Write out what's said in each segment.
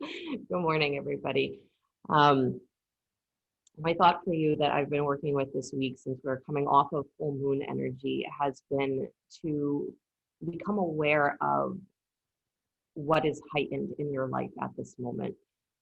Good morning, everybody. Um, my thought for you that I've been working with this week since we're coming off of full moon energy has been to become aware of what is heightened in your life at this moment.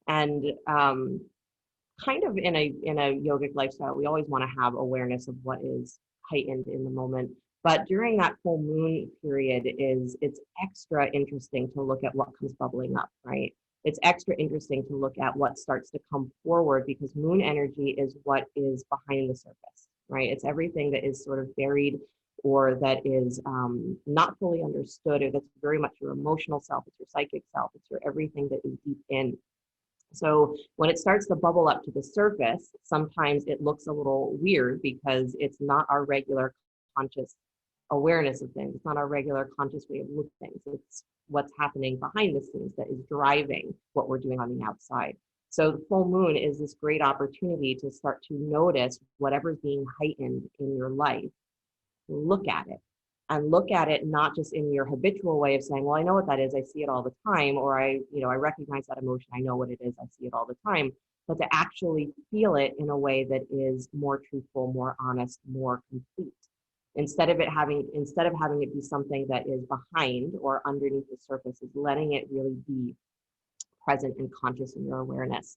And kind of in a yogic lifestyle, we always want to have awareness of what is heightened in the moment. But during that full moon period it's extra interesting to look at what comes bubbling up, right? It's extra interesting to look at what starts to come forward because moon energy is what is behind the surface, right? It's everything that is sort of buried or that is not fully understood, or that's very much your emotional self, it's your psychic self, it's your everything that is deep in. So when it starts to bubble up to the surface, sometimes it looks a little weird because it's not our regular conscious awareness of things. It's not our regular conscious way of looking at things. It's what's happening behind the scenes that is driving what we're doing on the outside. So the full moon is this great opportunity to start to notice whatever's being heightened in your life. Look at it and look at it not just in your habitual way of saying, well, I know what that is, I see it all the time, or I recognize that emotion, I know what it is, I see it all the time, but to actually feel it in a way that is more truthful, more honest, more complete. Instead of having it be something that is behind or underneath the surface, is letting it really be present and conscious in your awareness.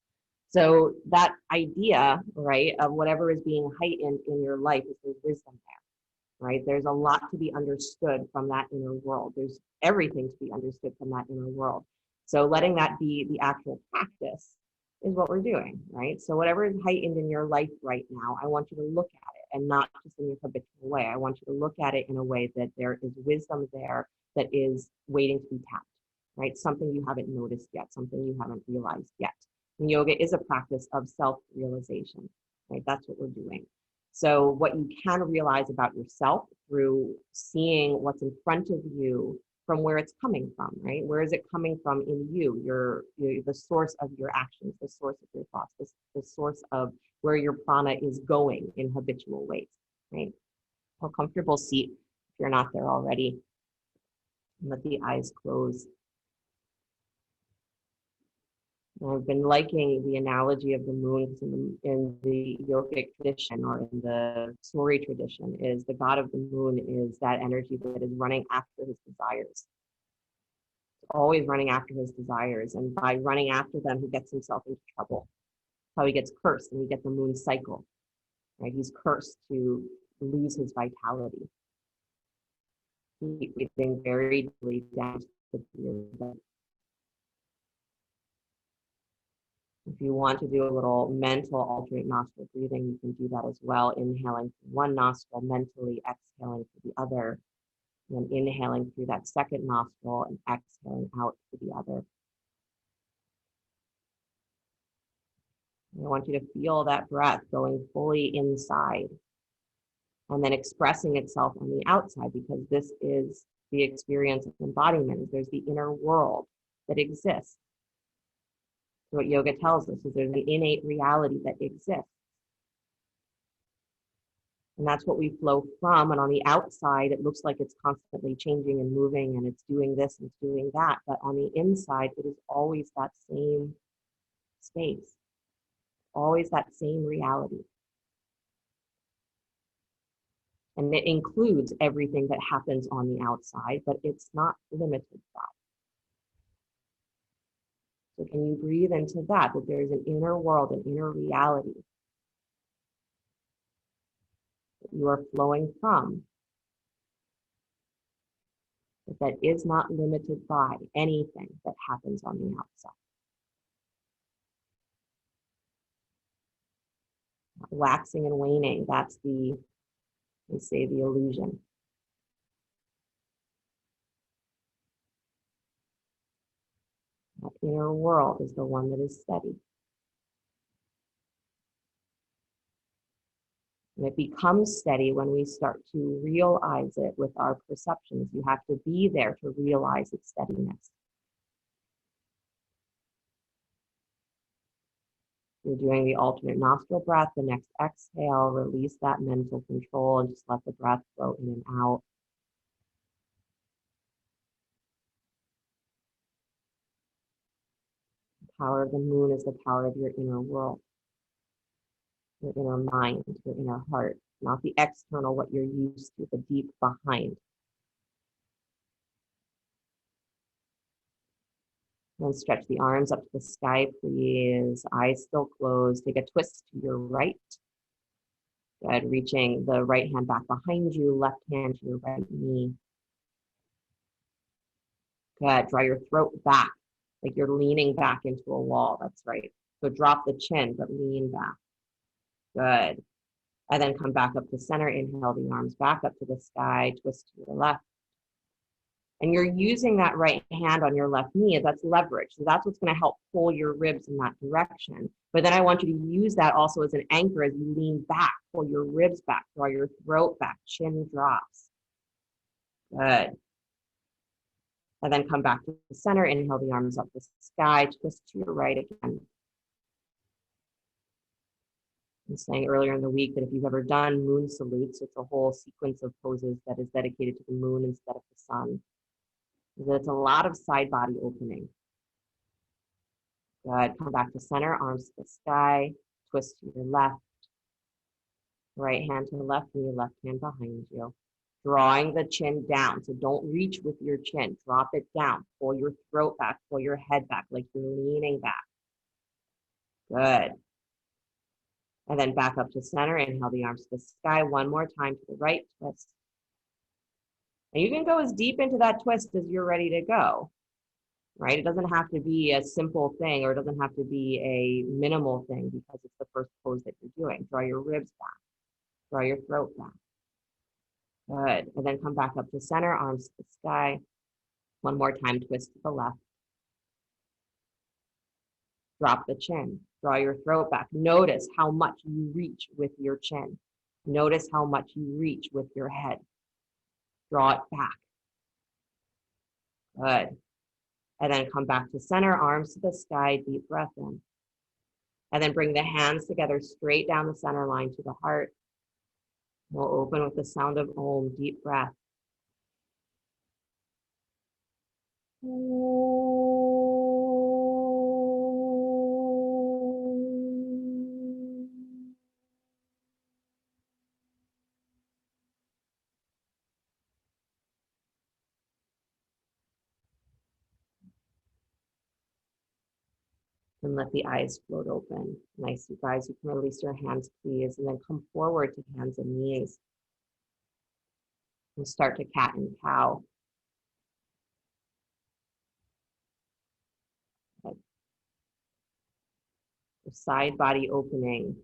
So that idea, right, of whatever is being heightened in your life is there's wisdom there, right? There's a lot to be understood from that inner world. There's everything to be understood from that inner world. So letting that be the actual practice is what we're doing, right? So whatever is heightened in your life right now, I want you to look at it and not just in your habitual way. I want you to look at it in a way that there is wisdom there that is waiting to be tapped, right? Something you haven't noticed yet, something you haven't realized yet. And yoga is a practice of self-realization, right? That's what we're doing. So what you can realize about yourself through seeing what's in front of you from where it's coming from, right? Where is it coming from in you? The source of your actions, the source of your thoughts, the source of where your prana is going in habitual ways, right? A comfortable seat if you're not there already. Let the eyes close. I've been liking the analogy of the moon in the yogic tradition, or in the story tradition, is the god of the moon is that energy that is running after his desires. Always running after his desires. And by running after them, he gets himself into trouble. That's how he gets cursed, and we get the moon cycle, right? He's cursed to lose his vitality. Keep breathing very deeply down to the belly. If you want to do a little mental alternate nostril breathing, you can do that as well. Inhaling through one nostril, mentally exhaling through the other, and then inhaling through that second nostril and exhaling out through the other. And I want you to feel that breath going fully inside and then expressing itself on the outside, because this is the experience of embodiment. There's the inner world that exists. What yoga tells us is there's an innate reality that exists. And that's what we flow from. And on the outside, it looks like it's constantly changing and moving, and it's doing this and it's doing that. But on the inside, it is always that same space, always that same reality. And it includes everything that happens on the outside, but it's not limited by. So can you breathe into that there's an inner world, an inner reality that you are flowing from, that is not limited by anything that happens on the outside. Waxing and waning, that's they say the illusion. That inner world is the one that is steady. And it becomes steady when we start to realize it with our perceptions. You have to be there to realize its steadiness. You're doing the alternate nostril breath. The next exhale, release that mental control and just let the breath flow in and out. power of the moon is the power of your inner world, your inner mind, your inner heart, not the external, what you're used to, the deep behind. Then stretch the arms up to the sky, please. Eyes still closed. Take a twist to your right. Good. Reaching the right hand back behind you, left hand to your right knee. Good. Draw your throat back, like you're leaning back into a wall. That's right. So drop the chin, but lean back. Good. And then come back up to center. Inhale the arms back up to the sky. Twist to your left. And you're using that right hand on your left knee. That's leverage. So that's what's going to help pull your ribs in that direction. But then I want you to use that also as an anchor as you lean back, pull your ribs back, draw your throat back, chin drops. Good. And then come back to the center. Inhale the arms up to the sky. Twist to your right again. I'm saying earlier in the week that if you've ever done moon salutes, it's a whole sequence of poses that is dedicated to the moon instead of the sun. It's a lot of side body opening. Good. Come back to center, arms to the sky, twist to your left, right hand to the left knee, left hand behind you. Drawing the chin down. So don't reach with your chin. Drop it down. Pull your throat back, pull your head back like you're leaning back. Good. And then back up to center. Inhale the arms to the sky. One more time to the right, twist. And you can go as deep into that twist as you're ready to go, right? It doesn't have to be a simple thing, or it doesn't have to be a minimal thing because it's the first pose that you're doing. Draw your ribs back, draw your throat back. Good. And then come back up to center, arms to the sky. One more time, twist to the left. Drop the chin, draw your throat back. Notice how much you reach with your chin. Notice how much you reach with your head. Draw it back. Good. And then come back to center, arms to the sky, deep breath in. And then bring the hands together straight down the center line to the heart. We'll open with the sound of Om, deep breath. And let the eyes float open. Nice, you guys. You can release your hands, please, and then come forward to hands and knees. And start to cat and cow. Okay. The side body opening.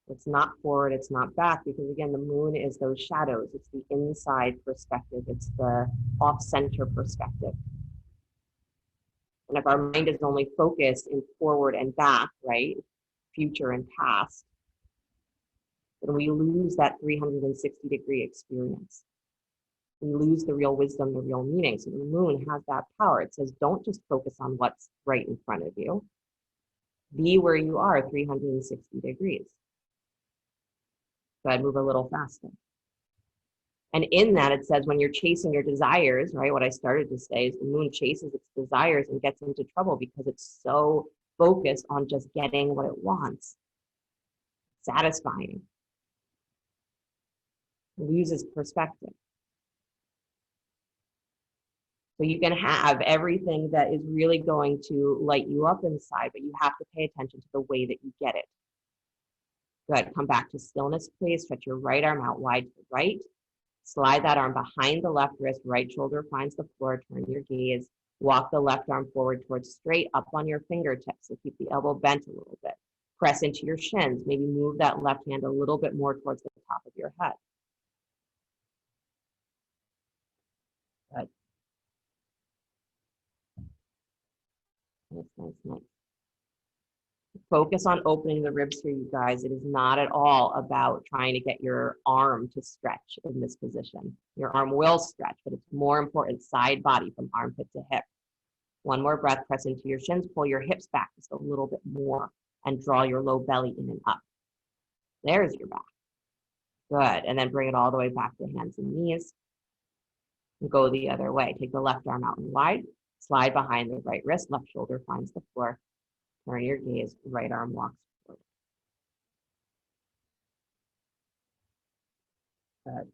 It's not forward, it's not back, because again, the moon is those shadows. It's the inside perspective. It's the off-center perspective. And if our mind is only focused in forward and back, right, future and past, then we lose that 360-degree experience. We lose the real wisdom, the real meaning. So the moon has that power. It says, don't just focus on what's right in front of you. Be where you are 360 degrees. Go ahead, move a little faster. And in that, it says when you're chasing your desires, right, what I started to say is the moon chases its desires and gets into trouble because it's so focused on just getting what it wants. Satisfying. Loses perspective. So you can have everything that is really going to light you up inside, but you have to pay attention to the way that you get it. Good, come back to stillness, please. Stretch your right arm out wide to the right. Slide that arm behind the left wrist, right shoulder finds the floor, turn your gaze. Walk the left arm forward towards straight up on your fingertips. So keep the elbow bent a little bit. Press into your shins. Maybe move that left hand a little bit more towards the top of your head. Good. Nice, nice, nice. Focus on opening the ribs here, you guys. It is not at all about trying to get your arm to stretch in this position. Your arm will stretch, but it's more important side body from armpit to hip. One more breath, press into your shins, pull your hips back just a little bit more and draw your low belly in and up. There's your back. Good, and then bring it all the way back to hands and knees. And go the other way. Take the left arm out and wide. Slide behind the right wrist, left shoulder finds the floor. Turn your gaze, right arm walks forward. Good.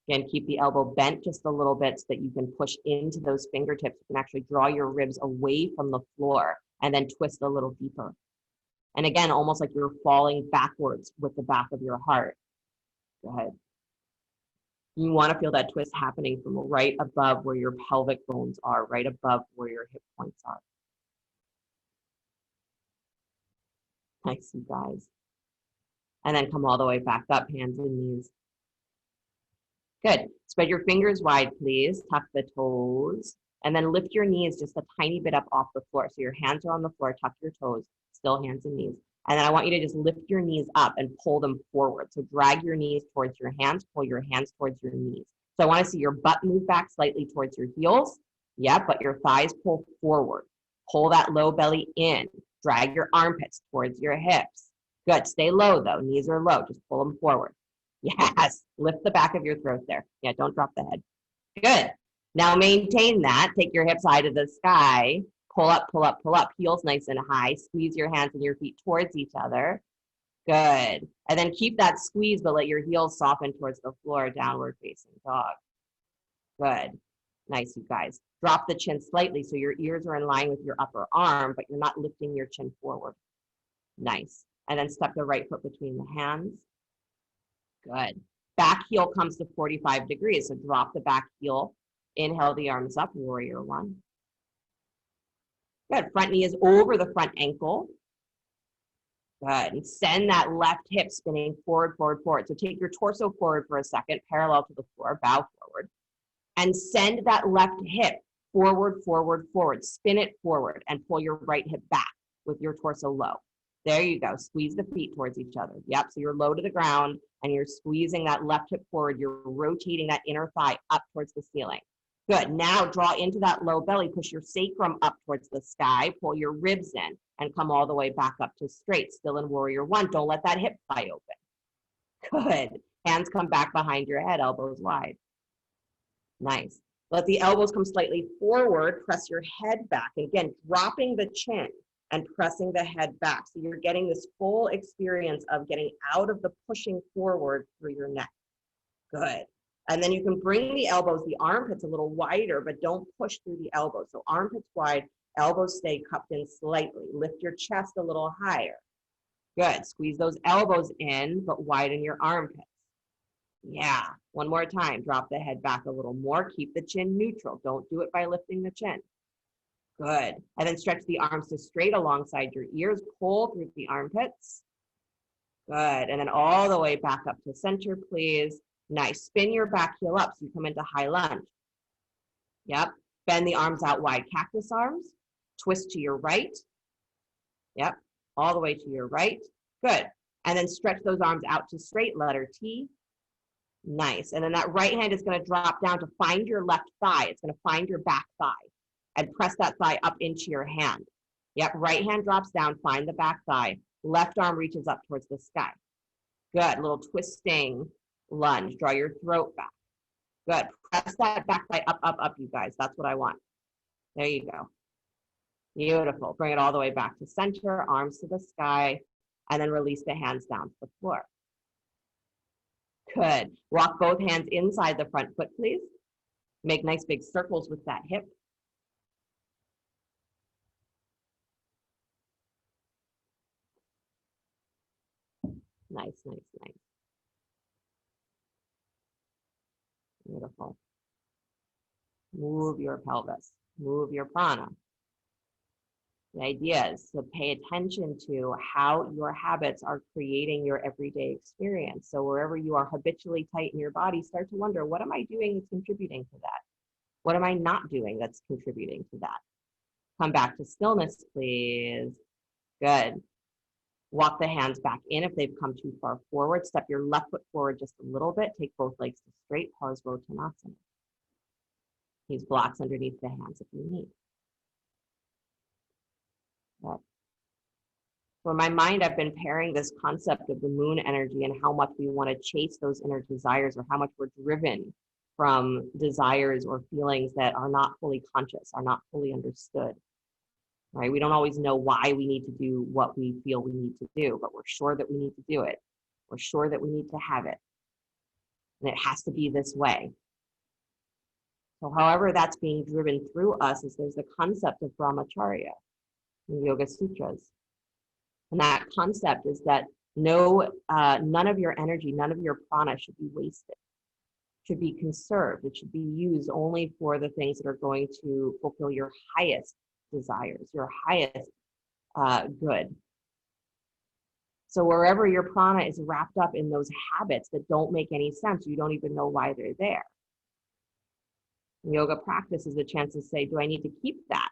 Again, keep the elbow bent just a little bit so that you can push into those fingertips. You can actually draw your ribs away from the floor and then twist a little deeper. And again, almost like you're falling backwards with the back of your heart. Go ahead. You want to feel that twist happening from right above where your pelvic bones are, right above where your hip points are. Nice, you guys. And then come all the way back up, hands and knees. Good. Spread your fingers wide, please. Tuck the toes. And then lift your knees just a tiny bit up off the floor. So your hands are on the floor, tuck your toes, still hands and knees. And then I want you to just lift your knees up and pull them forward. So drag your knees towards your hands, pull your hands towards your knees. So I want to see your butt move back slightly towards your heels. Yep, but your thighs pull forward. Pull that low belly in. Drag your armpits towards your hips. Good. Stay low though. Knees are low. Just pull them forward. Yes. Lift the back of your throat there. Yeah, don't drop the head. Good. Now maintain that. Take your hips high to the sky. Pull up, pull up, pull up. Heels nice and high. Squeeze your hands and your feet towards each other. Good. And then keep that squeeze, but let your heels soften towards the floor, downward facing dog. Good. Nice, you guys. Drop the chin slightly so your ears are in line with your upper arm, but you're not lifting your chin forward. Nice. And then step the right foot between the hands. Good. Back heel comes to 45 degrees. So drop the back heel. Inhale the arms up, warrior one. Good. Front knee is over the front ankle. Good. And send that left hip spinning forward, forward, forward. So take your torso forward for a second, parallel to the floor, bow forward. And send that left hip forward, forward, forward. Spin it forward and pull your right hip back with your torso low. There you go. Squeeze the feet towards each other. Yep. So you're low to the ground and you're squeezing that left hip forward. You're rotating that inner thigh up towards the ceiling. Good. Now draw into that low belly. Push your sacrum up towards the sky. Pull your ribs in and come all the way back up to straight. Still in warrior one. Don't let that hip fly open. Good. Hands come back behind your head. Elbows wide. Nice. Let the elbows come slightly forward. Press your head back. Again, dropping the chin and pressing the head back. So you're getting this full experience of getting out of the pushing forward through your neck. Good. And then you can bring the elbows, the armpits a little wider, but don't push through the elbows. So armpits wide, elbows stay cupped in slightly. Lift your chest a little higher. Good. Squeeze those elbows in, but widen your armpits. Yeah. One more time. Drop the head back a little more. Keep the chin neutral. Don't do it by lifting the chin. Good. And then stretch the arms to straight alongside your ears. Pull through the armpits. Good. And then all the way back up to center, please. Nice. Spin your back heel up so you come into high lunge. Yep. Bend the arms out wide. Cactus arms. Twist to your right. Yep. All the way to your right. Good. And then stretch those arms out to straight, letter T. Nice. And then that right hand is going to drop down to find your left thigh. It's going to find your back thigh and press that thigh up into your hand. Yep. Right hand drops down, find the back thigh. Left arm reaches up towards the sky. Good. Little twisting lunge. Draw your throat back. Good. Press that back thigh up, up, up, you guys. That's what I want. There you go. Beautiful. Bring it all the way back to center, arms to the sky, and then release the hands down to the floor. Good. Walk both hands inside the front foot, please. Make nice big circles with that hip. Nice, nice, nice. Beautiful. Move your pelvis. Move your prana. The idea is to pay attention to how your habits are creating your everyday experience. So wherever you are habitually tight in your body, start to wonder, what am I doing that's contributing to that? What am I not doing that's contributing to that? Come back to stillness, please. Good. Walk the hands back in if they've come too far forward. Step your left foot forward just a little bit. Take both legs to straight. Parsvottanasana. Use blocks underneath the hands if you need. Good. So in my mind, I've been pairing this concept of the moon energy and how much we want to chase those inner desires, or how much we're driven from desires or feelings that are not fully conscious, are not fully understood, right? We don't always know why we need to do what we feel we need to do, but we're sure that we need to do it. We're sure that we need to have it. And it has to be this way. So however that's being driven through us is there's the concept of brahmacharya in the Yoga Sutras. And that concept is that none of your energy, none of your prana should be wasted, should be conserved. It should be used only for the things that are going to fulfill your highest desires, your highest good. So wherever your prana is wrapped up in those habits that don't make any sense, you don't even know why they're there. Yoga practice is a chance to say, do I need to keep that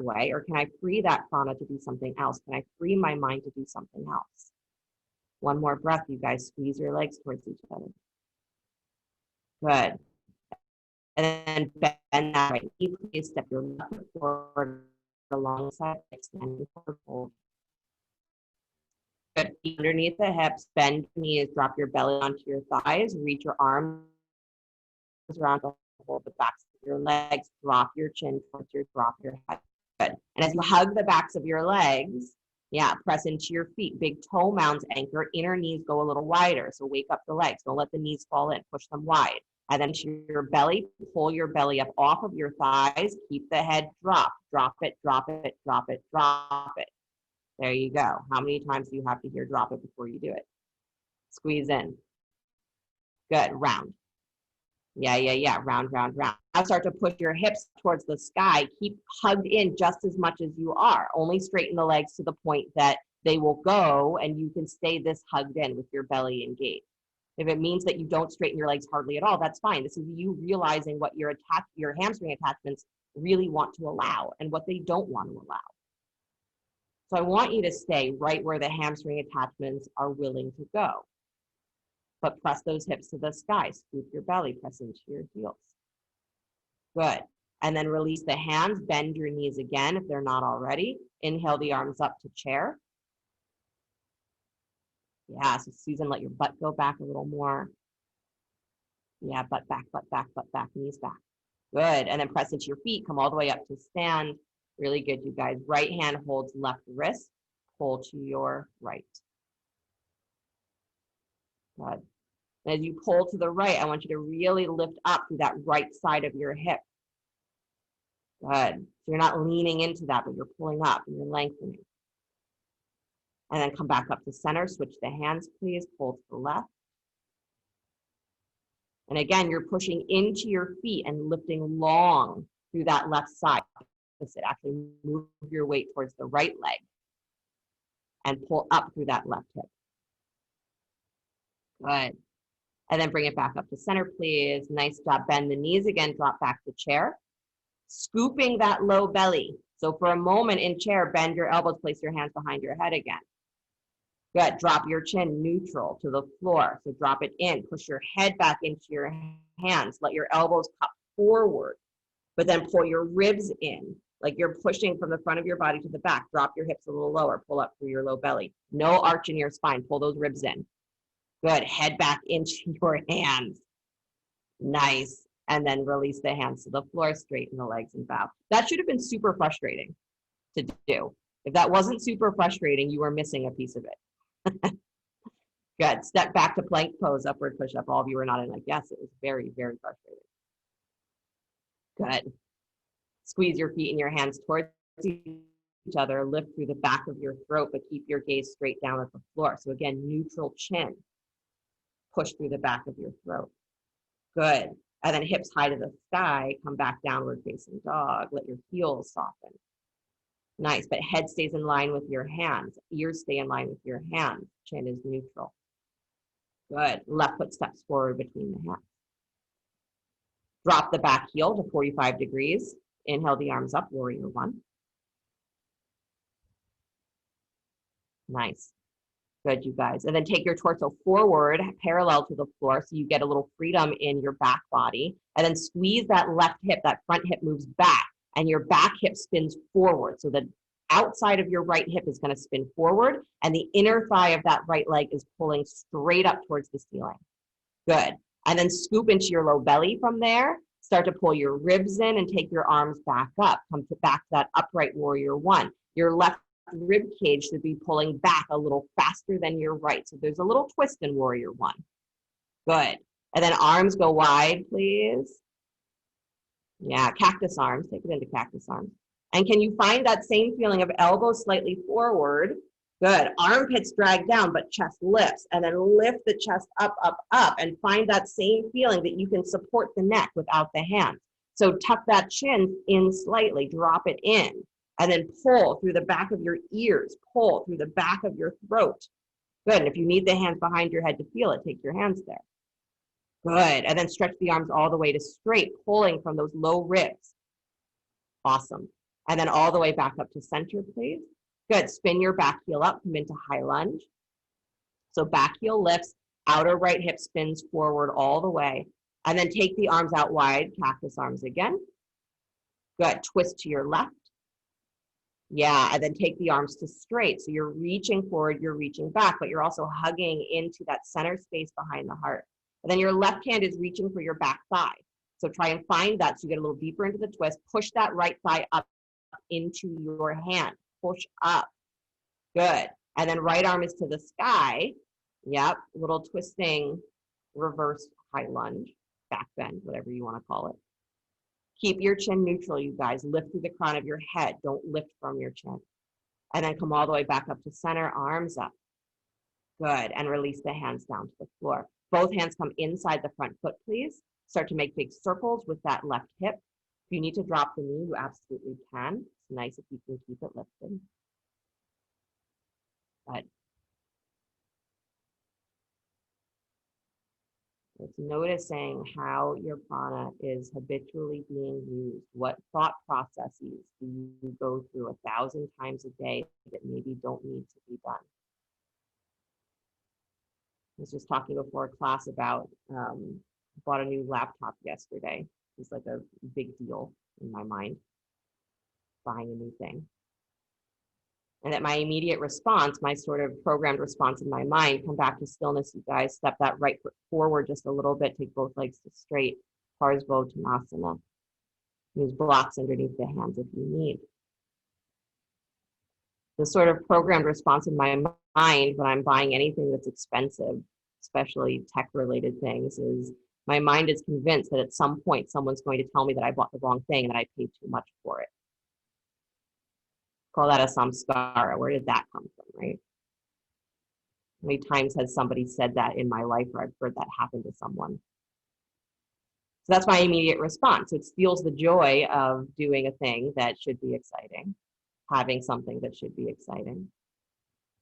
way, or can I free that prana to do something else? Can I free my mind to do something else? One more breath, you guys. Squeeze your legs towards each other. Good. And then bend that right knee. Please step your left foot forward alongside, extend forward, hold. Good. Feet underneath the hips, bend your knees, drop your belly onto your thighs, reach your arms around to hold the backs of your legs, drop your chin towards drop your head. Good. And as you hug the backs of your legs, press into your feet. Big toe mounds anchor, inner knees go a little wider. So wake up the legs. Don't let the knees fall in, push them wide. And then to your belly, pull your belly up off of your thighs. Keep the head drop. Drop it, drop it, drop it, drop it. There you go. How many times do you have to hear drop it before you do it? Squeeze in. Good. Round. Yeah. Round, round, round. Now start to push your hips towards the sky. Keep hugged in just as much as you are. Only straighten the legs to the point that they will go and you can stay this hugged in with your belly engaged. If it means that you don't straighten your legs hardly at all, that's fine. This is you realizing what your hamstring attachments really want to allow and what they don't want to allow. So I want you to stay right where the hamstring attachments are willing to go. But press those hips to the sky. Scoop your belly, press into your heels. Good. And then release the hands, bend your knees again if they're not already. Inhale the arms up to chair. Yeah, so Susan, let your butt go back a little more. Yeah, butt back, knees back. Good. And then press into your feet, come all the way up to stand. Really good, you guys. Right hand holds left wrist, pull to your right. Good. And as you pull to the right, I want you to really lift up through that right side of your hip. Good. So you're not leaning into that, but you're pulling up and you're lengthening. And then come back up to center. Switch the hands, please. Pull to the left. And again, you're pushing into your feet and lifting long through that left side. Actually move your weight towards the right leg and pull up through that left hip. Good. And then bring it back up to center, please. Nice job. Bend the knees again, drop back to chair. Scooping that low belly. So for a moment in chair, bend your elbows, place your hands behind your head again. Good. Drop your chin neutral to the floor. So drop it in. Push your head back into your hands. Let your elbows cup forward, but then pull your ribs in. Like you're pushing from the front of your body to the back. Drop your hips a little lower. Pull up through your low belly. No arch in your spine. Pull those ribs in. Good. Head back into your hands. Nice. And then release the hands to the floor. Straighten the legs and bow. That should have been super frustrating to do. If that wasn't super frustrating, you were missing a piece of it. Good. Step back to plank pose, upward push up. All of you were nodding like, yes, it was very, very frustrating. Good. Squeeze your feet and your hands towards each other. Lift through the back of your throat, but keep your gaze straight down at the floor. So again, neutral chin. Push through the back of your throat. Good. And then hips high to the sky. Come back downward facing dog. Let your heels soften. Nice, but head stays in line with your hands. Ears stay in line with your hands. Chin is neutral. Good. Left foot steps forward between the hands. Drop the back heel to 45 degrees. Inhale the arms up, warrior one. Nice. Good, you guys. And then take your torso forward, parallel to the floor, so you get a little freedom in your back body. And then squeeze that left hip, that front hip moves back, and your back hip spins forward. So the outside of your right hip is going to spin forward, and the inner thigh of that right leg is pulling straight up towards the ceiling. Good. And then scoop into your low belly from there. Start to pull your ribs in and take your arms back up. Come back to that upright warrior one. Your left rib cage should be pulling back a little faster than your right. So there's a little twist in warrior one. Good. And then arms go wide, please. Yeah, cactus arms. Take it into cactus arms. And can you find that same feeling of elbows slightly forward? Good. Armpits drag down, but chest lifts. And then lift the chest up, up, up. And find that same feeling that you can support the neck without the hands. So tuck that chin in slightly. Drop it in. And then pull through the back of your ears. Pull through the back of your throat. Good. And if you need the hands behind your head to feel it, take your hands there. Good. And then stretch the arms all the way to straight, pulling from those low ribs. Awesome. And then all the way back up to center, please. Good. Spin your back heel up, come into high lunge. So back heel lifts, outer right hip spins forward all the way. And then take the arms out wide, cactus arms again. Good. Twist to your left. Yeah, and then take the arms to straight. So you're reaching forward, you're reaching back, but you're also hugging into that center space behind the heart. And then your left hand is reaching for your back thigh. So try and find that so you get a little deeper into the twist. Push that right thigh up into your hand. Push up. Good. And then right arm is to the sky. Yep. Little twisting, reverse high lunge, back bend, whatever you want to call it. Keep your chin neutral, you guys. Lift through the crown of your head. Don't lift from your chin. And then come all the way back up to center, arms up. Good. And release the hands down to the floor. Both hands come inside the front foot, please. Start to make big circles with that left hip. If you need to drop the knee, you absolutely can. It's nice if you can keep it lifted. Good. It's noticing how your prana is habitually being used. What thought processes do you go through 1,000 times a day that maybe don't need to be done? I was just talking before class about, bought a new laptop yesterday. It's like a big deal in my mind, buying a new thing. And at my immediate response, my sort of programmed response in my mind, come back to stillness, you guys, step that right foot forward just a little bit, take both legs to straight, Parsvottanasana. Use blocks underneath the hands if you need. The sort of programmed response in my mind when I'm buying anything that's expensive, especially tech-related things, is my mind is convinced that at some point someone's going to tell me that I bought the wrong thing and that I paid too much for it. Call that a samskara. Where did that come from, right? How many times has somebody said that in my life, or I've heard that happen to someone? So that's my immediate response. It steals the joy of doing a thing that should be exciting, having something that should be exciting.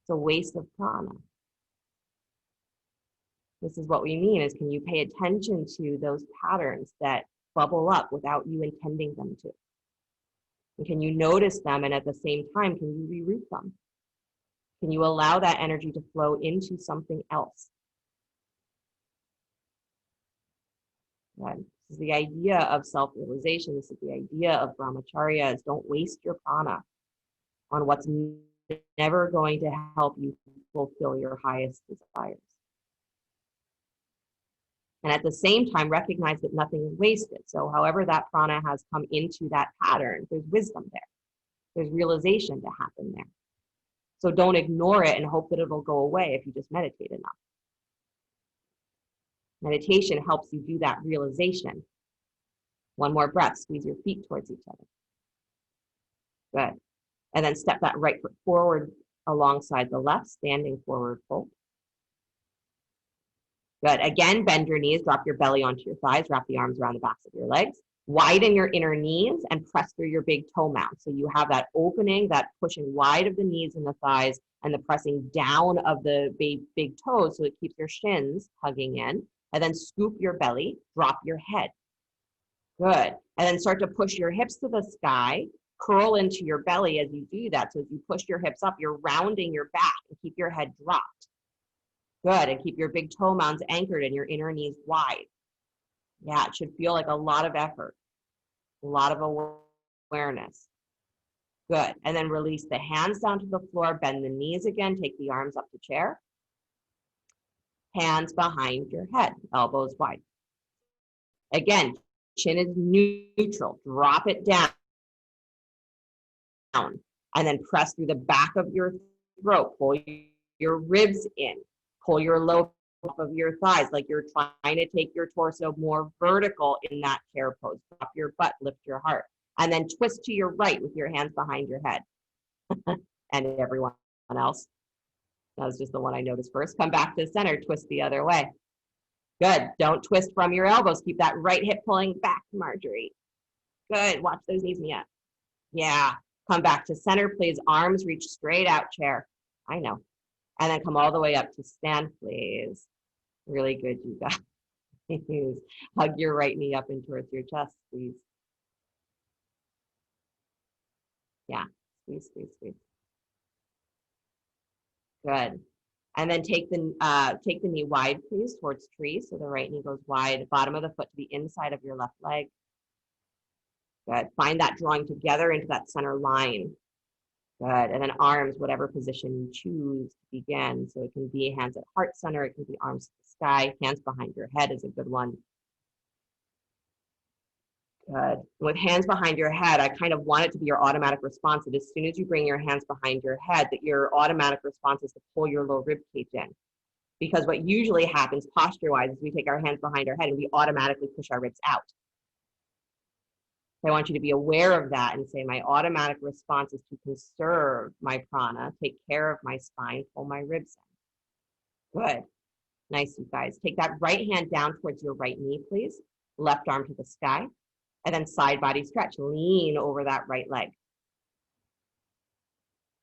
It's a waste of prana. This is what we mean is, can you pay attention to those patterns that bubble up without you intending them to? And can you notice them, and at the same time, can you reroute them? Can you allow that energy to flow into something else? Right. This is the idea of self-realization. This is the idea of brahmacharya, is don't waste your prana on what's never going to help you fulfill your highest desires. And at the same time, recognize that nothing is wasted. So however that prana has come into that pattern, there's wisdom there. There's realization to happen there. So don't ignore it and hope that it'll go away if you just meditate enough. Meditation helps you do that realization. One more breath, squeeze your feet towards each other. Good. And then step that right foot forward alongside the left, standing forward fold. Good. Again, bend your knees, drop your belly onto your thighs, wrap the arms around the backs of your legs. Widen your inner knees and press through your big toe mount. So you have that opening, that pushing wide of the knees and the thighs, and the pressing down of the big toes so it keeps your shins hugging in. And then scoop your belly, drop your head. Good. And then start to push your hips to the sky, curl into your belly as you do that. So as you push your hips up, you're rounding your back and keep your head dropped. Good. And keep your big toe mounds anchored and your inner knees wide. Yeah, it should feel like a lot of effort, a lot of awareness. Good. And then release the hands down to the floor, bend the knees again, take the arms up to chair. Hands behind your head, elbows wide. Again, chin is neutral, drop it down. And then press through the back of your throat, pull your ribs in, pull your low off of your thighs, like you're trying to take your torso more vertical in that chair pose. Drop your butt, lift your heart. And then twist to your right with your hands behind your head. And everyone else, that was just the one I noticed first. Come back to center, twist the other way. Good. Don't twist from your elbows. Keep that right hip pulling back, Marjorie. Good. Watch those knees, Mia. Yeah. Come back to center, please. Arms reach straight out, chair. I know. And then come all the way up to stand, please. Really good, you guys. Hug your right knee up in towards your chest, please. Yeah, squeeze, squeeze, squeeze. Good. And then take the knee wide, please, towards tree. So the right knee goes wide, bottom of the foot to the inside of your left leg. Good. Find that drawing together into that center line. Good. And then arms, whatever position you choose to begin. So it can be hands at heart center. It can be arms to the sky. Hands behind your head is a good one. Good. With hands behind your head, I kind of want it to be your automatic response that as soon as you bring your hands behind your head, that your automatic response is to pull your low rib cage in. Because what usually happens posture-wise is we take our hands behind our head and we automatically push our ribs out. So I want you to be aware of that and say, my automatic response is to conserve my prana, take care of my spine, pull my ribs in. Good. Nice, you guys. Take that right hand down towards your right knee, please. Left arm to the sky. And then side body stretch. Lean over that right leg.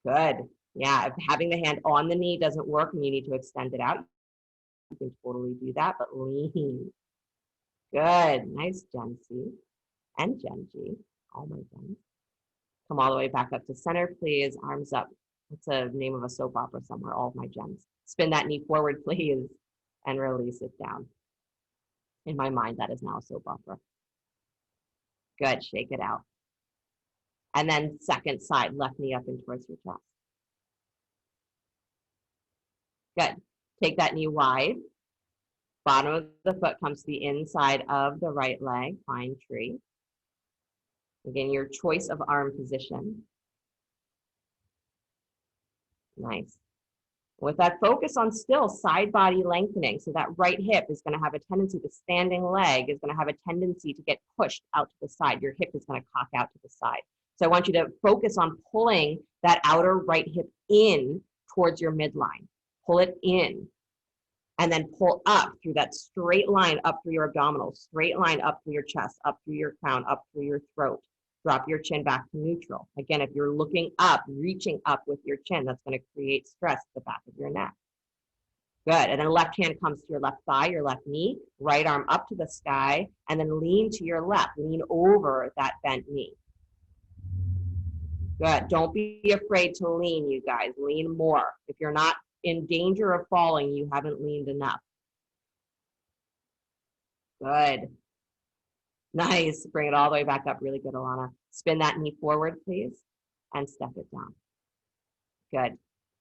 Good. Yeah, if having the hand on the knee doesn't work and you need to extend it out, you can totally do that, but lean. Good. Nice, Gen C. And Gen G, all my gens. Come all the way back up to center, please. Arms up. It's the name of a soap opera somewhere, all of my gens. Spin that knee forward, please, and release it down. In my mind, that is now a soap opera. Good, shake it out. And then second side, left knee up and towards your chest. Good. Take that knee wide. Bottom of the foot comes to the inside of the right leg, find tree. Again, your choice of arm position. Nice. With that focus on still side body lengthening, so that right hip is going to have a tendency, the standing leg is going to have a tendency to get pushed out to the side. Your hip is going to cock out to the side. So I want you to focus on pulling that outer right hip in towards your midline. Pull it in. And then pull up through that straight line up through your abdominals, straight line up through your chest, up through your crown, up through your throat. Drop your chin back to neutral. Again, if you're looking up, reaching up with your chin, that's going to create stress at the back of your neck. Good. And then left hand comes to your left thigh, your left knee, right arm up to the sky, and then lean to your left. Lean over that bent knee. Good. Don't be afraid to lean, you guys. Lean more. If you're not in danger of falling, you haven't leaned enough. Good. Nice. Bring it all the way back up. Really good, Alana. Spin that knee forward, please, and step it down. Good. A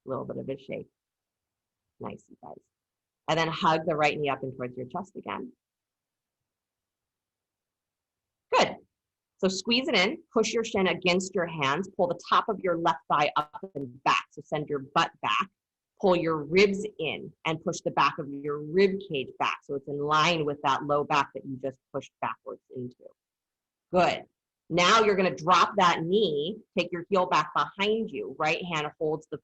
little bit of a shake. Nice, you guys. And then hug the right knee up and towards your chest again. Good. So squeeze it in, push your shin against your hands, pull the top of your left thigh up and back. So send your butt back. Pull your ribs in and push the back of your rib cage back. So it's in line with that low back that you just pushed backwards into. Good. Now you're going to drop that knee, take your heel back behind you. Right hand holds the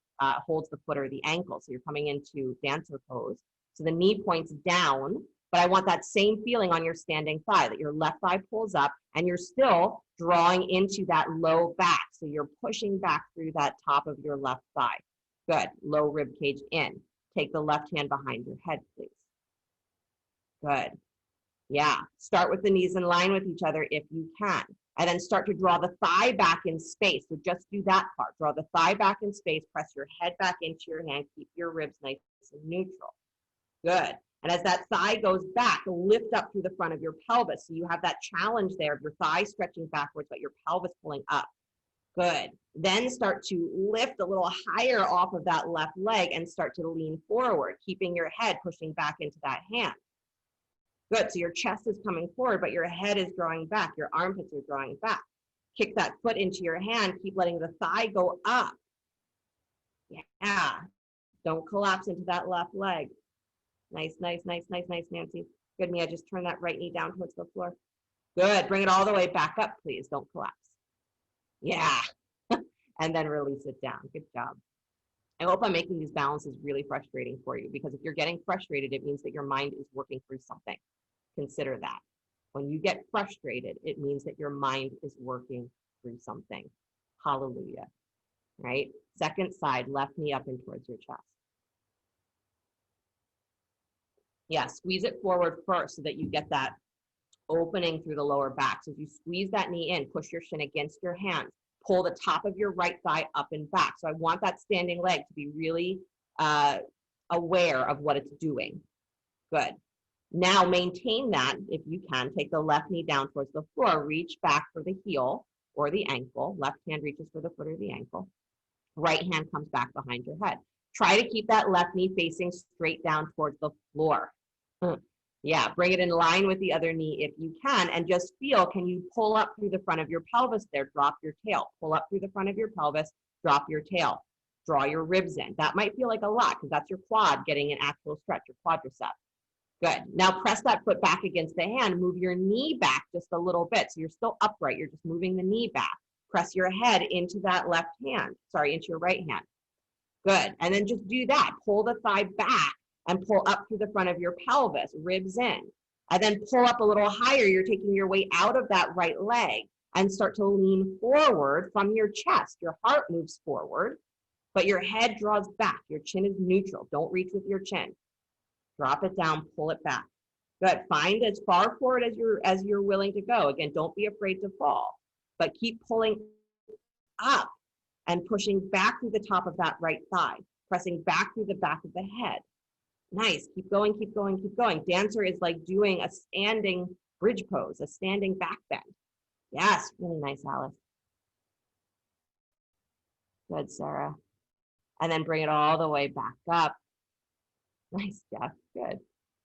foot or the ankle. So you're coming into dancer pose. So the knee points down, but I want that same feeling on your standing thigh, that your left thigh pulls up and you're still drawing into that low back. So you're pushing back through that top of your left thigh. Good. Low rib cage in. Take the left hand behind your head, please. Good. Yeah. Start with the knees in line with each other if you can. And then start to draw the thigh back in space. So just do that part. Draw the thigh back in space. Press your head back into your hand. Keep your ribs nice and neutral. Good. And as that thigh goes back, lift up through the front of your pelvis. So you have that challenge there of your thigh stretching backwards, but your pelvis pulling up. Good. Then start to lift a little higher off of that left leg and start to lean forward, keeping your head pushing back into that hand. Good. So your chest is coming forward, but your head is drawing back. Your armpits are drawing back. Kick that foot into your hand. Keep letting the thigh go up. Yeah. Don't collapse into that left leg. Nice, nice, nice, nice, nice, Nancy. Good, Mia. Just turn that right knee down towards the floor. Good. Bring it all the way back up, please. Don't collapse. Yeah. And then release it down. Good job. I hope I'm making these balances really frustrating for you, because if you're getting frustrated, it means that your mind is working through something. Consider that. When you get frustrated, it means that your mind is working through something. Hallelujah. Right? Second side, left knee up and towards your chest. Yeah, squeeze it forward first so that you get that opening through the lower back. So as you squeeze that knee in, push your shin against your hands. Pull the top of your right thigh up and back. So I want that standing leg to be really aware of what it's doing. Good. Now maintain that if you can. Take the left knee down towards the floor. Reach back for the heel or the ankle. Left hand reaches for the foot or the ankle. Right hand comes back behind your head. Try to keep that left knee facing straight down towards the floor. Yeah, bring it in line with the other knee if you can, and just feel, can you pull up through the front of your pelvis there? Drop your tail. Pull up through the front of your pelvis, drop your tail. Draw your ribs in. That might feel like a lot because that's your quad getting an actual stretch, your quadricep. Good. Now press that foot back against the hand. Move your knee back just a little bit. So you're still upright. You're just moving the knee back. Press your head into that left hand. Sorry, into your right hand. Good. And then just do that. Pull the thigh back and pull up through the front of your pelvis, ribs in. And then pull up a little higher. You're taking your weight out of that right leg and start to lean forward from your chest. Your heart moves forward, but your head draws back. Your chin is neutral. Don't reach with your chin. Drop it down, pull it back. Good. Find as far forward as you're willing to go. Again, don't be afraid to fall, but keep pulling up and pushing back through the top of that right thigh, pressing back through the back of the head. Nice. Keep going, keep going, keep going. Dancer is like doing a standing bridge pose, a standing back bend. Yes, really nice, Alice. Good, Sarah. And then bring it all the way back up. Nice, Jeff. Good.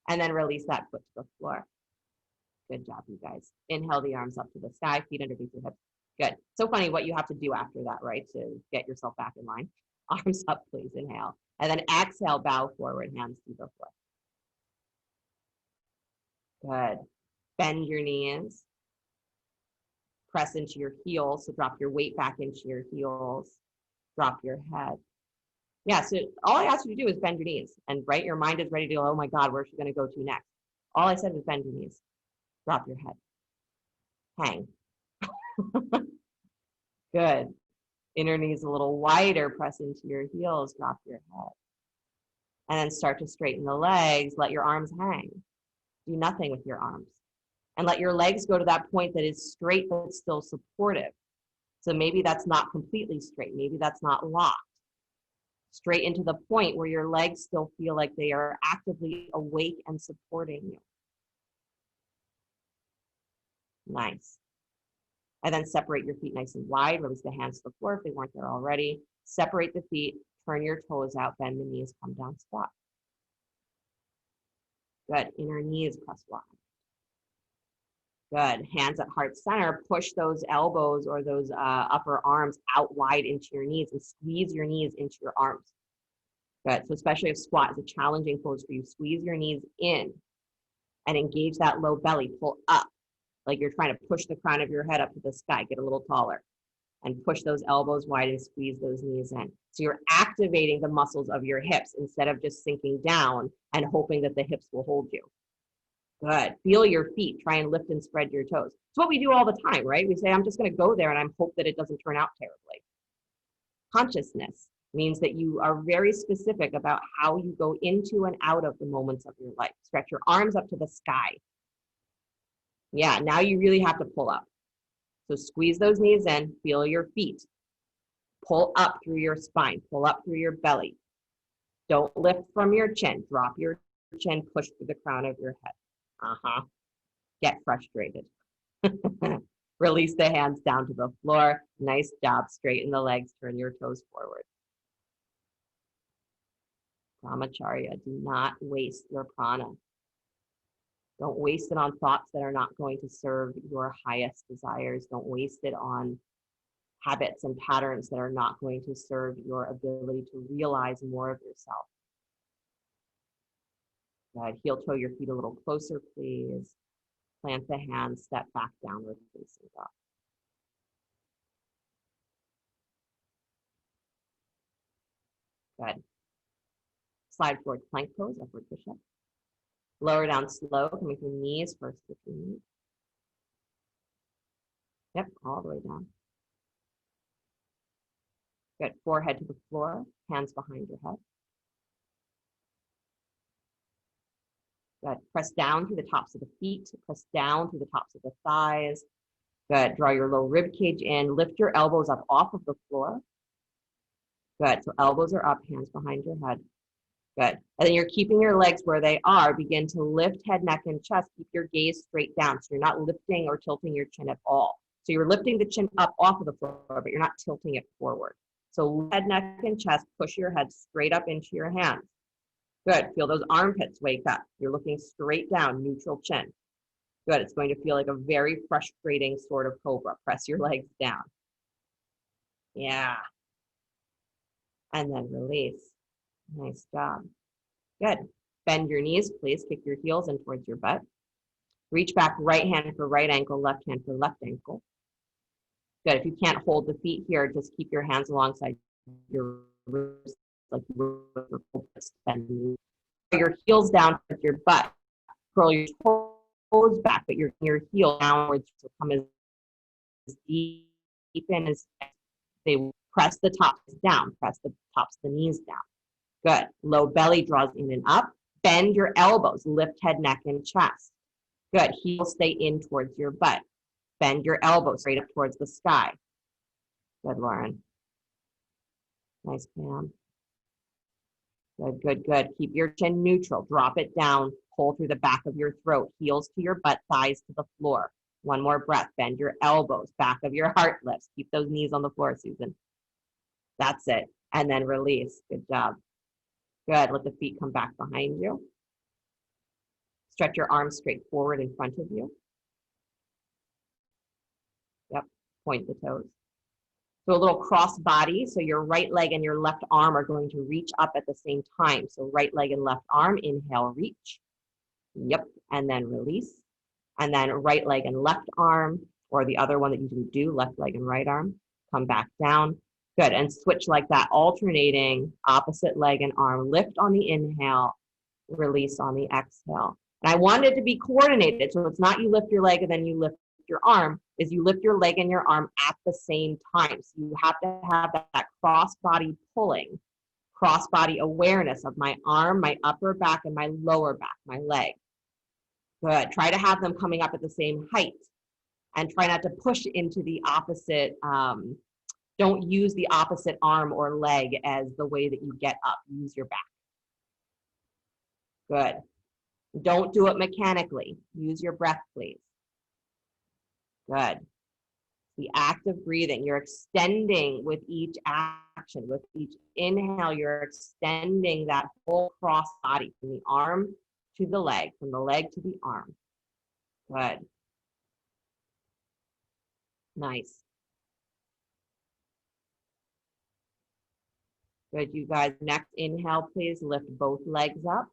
And then release that foot to the floor. Good job, you guys. Inhale the arms up to the sky, feet underneath your hips. Good. So funny what you have to do after that, right? To get yourself back in line. Arms up, please. Inhale. And then exhale, bow forward, hands to the floor. Good. Bend your knees. Press into your heels. So drop your weight back into your heels. Drop your head. Yeah, so all I asked you to do is bend your knees. And right, your mind is ready to go, oh my God, where's she going to go to next? All I said was bend your knees. Drop your head. Hang. Good. Inner knees a little wider. Press into your heels. Drop your head. And then start to straighten the legs. Let your arms hang. Do nothing with your arms. And let your legs go to that point that is straight but still supportive. So maybe that's not completely straight. Maybe that's not locked. Straight into the point where your legs still feel like they are actively awake and supporting you. Nice. And then separate your feet nice and wide. Release the hands to the floor if they weren't there already. Separate the feet. Turn your toes out. Bend the knees. Come down, squat. Good. Inner knees press wide. Good. Hands at heart center. Push those elbows or those upper arms out wide into your knees and squeeze your knees into your arms. Good. So especially if squat is a challenging pose for you, squeeze your knees in and engage that low belly. Pull up like you're trying to push the crown of your head up to the sky. Get a little taller and push those elbows wide and squeeze those knees in. So you're activating the muscles of your hips instead of just sinking down and hoping that the hips will hold you. Good. Feel your feet. Try and lift and spread your toes. It's what we do all the time, right? We say, I'm just going to go there and I'm hope that it doesn't turn out terribly. Consciousness means that you are very specific about how you go into and out of the moments of your life. Stretch your arms up to the sky. Yeah, now you really have to pull up. So squeeze those knees in, feel your feet. Pull up through your spine, pull up through your belly. Don't lift from your chin. Drop your chin, push through the crown of your head. Get frustrated. Release the hands down to the floor. Nice job. Straighten the legs, turn your toes forward. Brahmacharya, do not waste your prana. Don't waste it on thoughts that are not going to serve your highest desires. Don't waste it on habits and patterns that are not going to serve your ability to realize more of yourself. Good. Heel toe your feet a little closer, please. Plant the hands, step back downward facing dog. Good. Slide forward plank pose, upward push-up. Lower down slow, coming through knees first with your knees. Yep, all the way down. Good. Forehead to the floor, hands behind your head. Good. Press down through the tops of the feet. Press down through the tops of the thighs. Good. Draw your low rib cage in. Lift your elbows up off of the floor. Good. So elbows are up, hands behind your head. Good. And then you're keeping your legs where they are. Begin to lift head, neck, and chest. Keep your gaze straight down. So you're not lifting or tilting your chin at all. So you're lifting the chin up off of the floor, but you're not tilting it forward. So head, neck, and chest. Push your head straight up into your hands. Good. Feel those armpits wake up. You're looking straight down, neutral chin. Good. It's going to feel like a very frustrating sort of cobra. Press your legs down. Yeah. And then release. Nice job. Good. Bend your knees, please. Kick your heels in towards your butt. Reach back, right hand for right ankle, left hand for left ankle. Good. If you can't hold the feet here, just keep your hands alongside your wrists, like bend your heels down with your butt. Curl your toes back, but your heel downwards to come as deep in as they press the tops down. Press the tops of the knees down. Good. Low belly draws in and up. Bend your elbows. Lift head, neck, and chest. Good. Heels stay in towards your butt. Bend your elbows straight up towards the sky. Good, Lauren. Nice, Pam. Good, good, good. Keep your chin neutral. Drop it down. Pull through the back of your throat. Heels to your butt, thighs to the floor. One more breath. Bend your elbows. Back of your heart lifts. Keep those knees on the floor, Susan. That's it. And then release. Good job. Good. Let the feet come back behind you. Stretch your arms straight forward in front of you. Yep. Point the toes. So a little cross body. So your right leg and your left arm are going to reach up at the same time. So right leg and left arm. Inhale, reach. Yep. And then release. And then right leg and left arm, or the other one that you can do, left leg and right arm. Come back down. Good. And switch like that, alternating opposite leg and arm. Lift on the inhale, release on the exhale. And I want it to be coordinated. So it's not you lift your leg and then you lift your arm, is you lift your leg and your arm at the same time. So you have to have that cross body pulling, cross body awareness of my arm, my upper back, and my lower back, my leg. Good. Try to have them coming up at the same height and try not to push into the opposite. Don't use the opposite arm or leg as the way that you get up. Use your back. Good. Don't do it mechanically. Use your breath, please. Good. The act of breathing. You're extending with each action. With each inhale, you're extending that whole cross body from the arm to the leg, from the leg to the arm. Good. Nice. Good, you guys. Next inhale, please lift both legs up.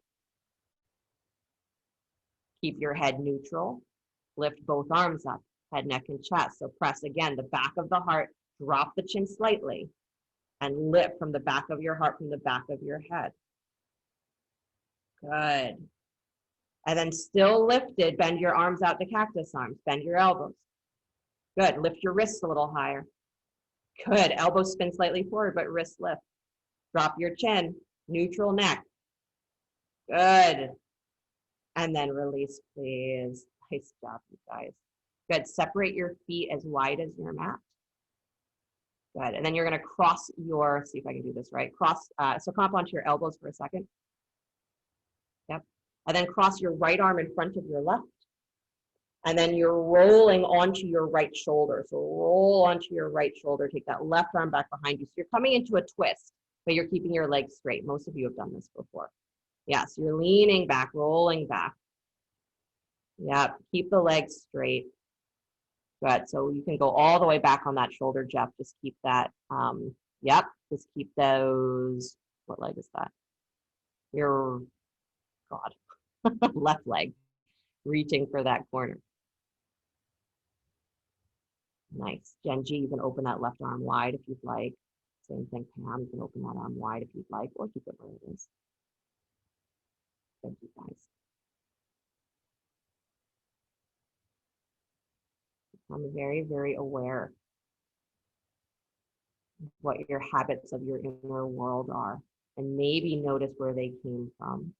Keep your head neutral. Lift both arms up, head, neck, and chest. So press again, the back of the heart, drop the chin slightly, and lift from the back of your heart, from the back of your head. Good. And then still lifted, bend your arms out to cactus arms. Bend your elbows. Good. Lift your wrists a little higher. Good. Elbows spin slightly forward, but wrists lift. Drop your chin. Neutral neck. Good. And then release, please. Nice job, you guys. Good. Separate your feet as wide as your mat. Good. And then you're going to cross your, see if I can do this right. Cross, so come up onto your elbows for a second. Yep. And then cross your right arm in front of your left. And then you're rolling onto your right shoulder. So roll onto your right shoulder, take that left arm back behind you. So you're coming into a twist, but you're keeping your legs straight. Most of you have done this before. Yeah, so you're leaning back, rolling back. Yep, keep the legs straight. Good, so you can go all the way back on that shoulder, Jeff. Just keep that, yep, just keep those, what leg is that? Your, God, left leg, reaching for that corner. Nice. Jen G, you can open that left arm wide if you'd like. Same thing, Pam, you can open that arm wide if you'd like, or keep it where it is. Thank you, guys. I'm very, very aware of what your habits of your inner world are, and maybe notice where they came from.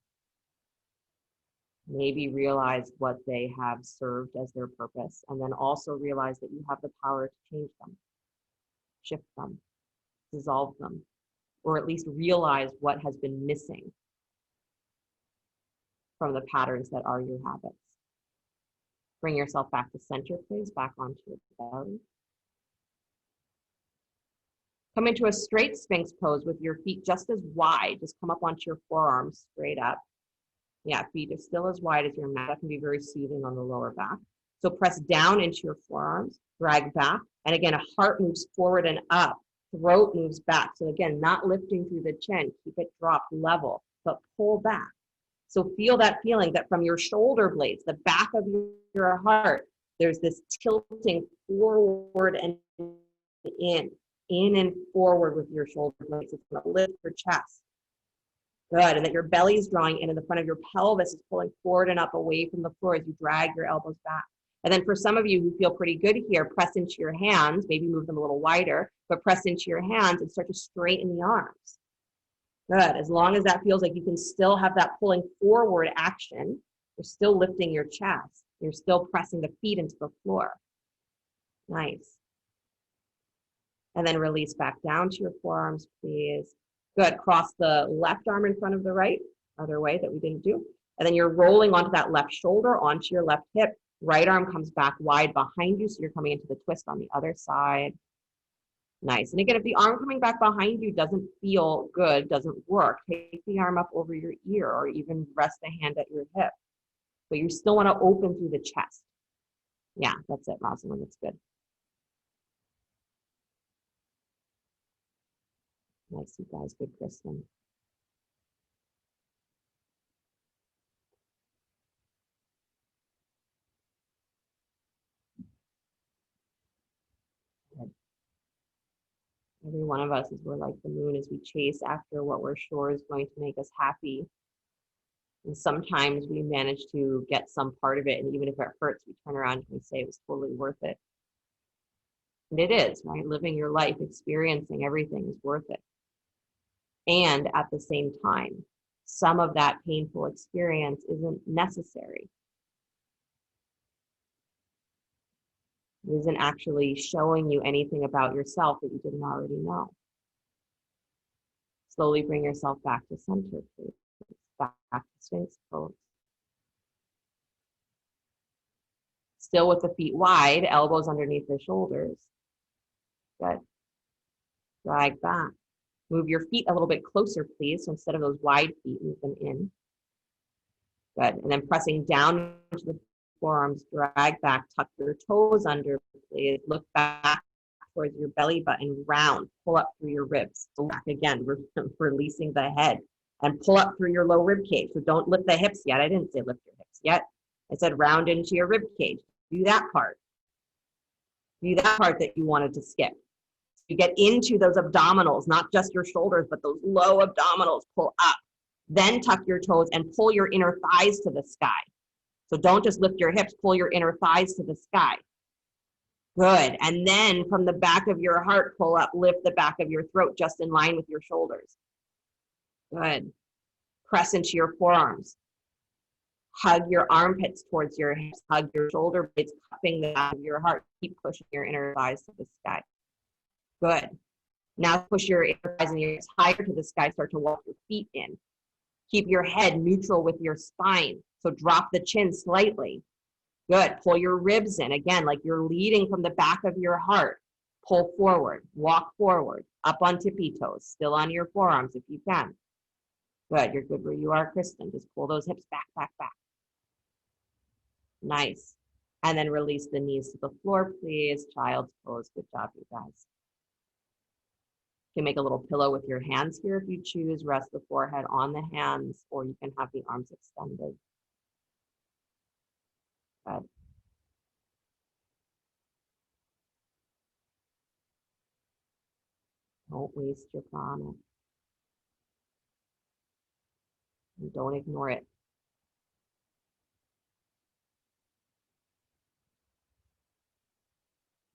Maybe realize what they have served as their purpose, and then also realize that you have the power to change them, shift them, dissolve them, or at least realize what has been missing from the patterns that are your habits. Bring yourself back to center, please, back onto your belly. Come into a straight Sphinx pose with your feet just as wide. Just come up onto your forearms straight up. Yeah, feet are still as wide as your mat. That can be very soothing on the lower back. So press down into your forearms, drag back. And again, a heart moves forward and up. Throat moves back. So again, not lifting through the chin. Keep it dropped level, but pull back. So feel that feeling that from your shoulder blades, the back of your heart, there's this tilting forward and in and forward with your shoulder blades. It's going to lift your chest. Good, and that your belly is drawing in and the front of your pelvis is pulling forward and up away from the floor as you drag your elbows back. And then for some of you who feel pretty good here, press into your hands, maybe move them a little wider, but press into your hands and start to straighten the arms. Good, as long as that feels like you can still have that pulling forward action, you're still lifting your chest. You're still pressing the feet into the floor. Nice. And then release back down to your forearms, please. Good, cross the left arm in front of the right, other way that we didn't do. And then you're rolling onto that left shoulder, onto your left hip. Right arm comes back wide behind you, so you're coming into the twist on the other side. Nice. And again, if the arm coming back behind you doesn't feel good, doesn't work, take the arm up over your ear or even rest the hand at your hip. But you still want to open through the chest. Yeah, that's it, Rosalind. That's good. Nice, you guys. Good, Kristen. Good. Every one of us is we're like the moon as we chase after what we're sure is going to make us happy. And sometimes we manage to get some part of it, and even if it hurts, we turn around and we say it was totally worth it. And it is, right? Living your life, experiencing everything is worth it. And at the same time, some of that painful experience isn't necessary. It isn't actually showing you anything about yourself that you didn't already know. Slowly bring yourself back to center, please. Back to Sphinx pose. Still with the feet wide, elbows underneath the shoulders. Good. Drag back. Move your feet a little bit closer, please. So instead of those wide feet, move them in. Good. And then pressing down into the forearms, drag back, tuck your toes under, please. Look back towards your belly button, round, pull up through your ribs. So back again, we're releasing the head and pull up through your low rib cage. So don't lift the hips yet. I didn't say lift your hips yet. I said round into your rib cage. Do that part. Do that part that you wanted to skip. You get into those abdominals, not just your shoulders, but those low abdominals, pull up. Then tuck your toes and pull your inner thighs to the sky. So don't just lift your hips, pull your inner thighs to the sky. Good. And then from the back of your heart, pull up, lift the back of your throat just in line with your shoulders. Good. Press into your forearms. Hug your armpits towards your hips. Hug your shoulder blades, cupping the back of your heart. Keep pushing your inner thighs to the sky. Good. Now push your inner thighs and your hips higher to the sky. Start to walk your feet in. Keep your head neutral with your spine. So drop the chin slightly. Good. Pull your ribs in. Again, like you're leading from the back of your heart. Pull forward. Walk forward. Up on tippy toes. Still on your forearms if you can. Good. You're good where you are, Kristen. Just pull those hips back, back, back. Nice. And then release the knees to the floor, please. Child's pose. Good job, you guys. You can make a little pillow with your hands here if you choose. Rest the forehead on the hands, or you can have the arms extended. Good. Don't waste your prana. And don't ignore it.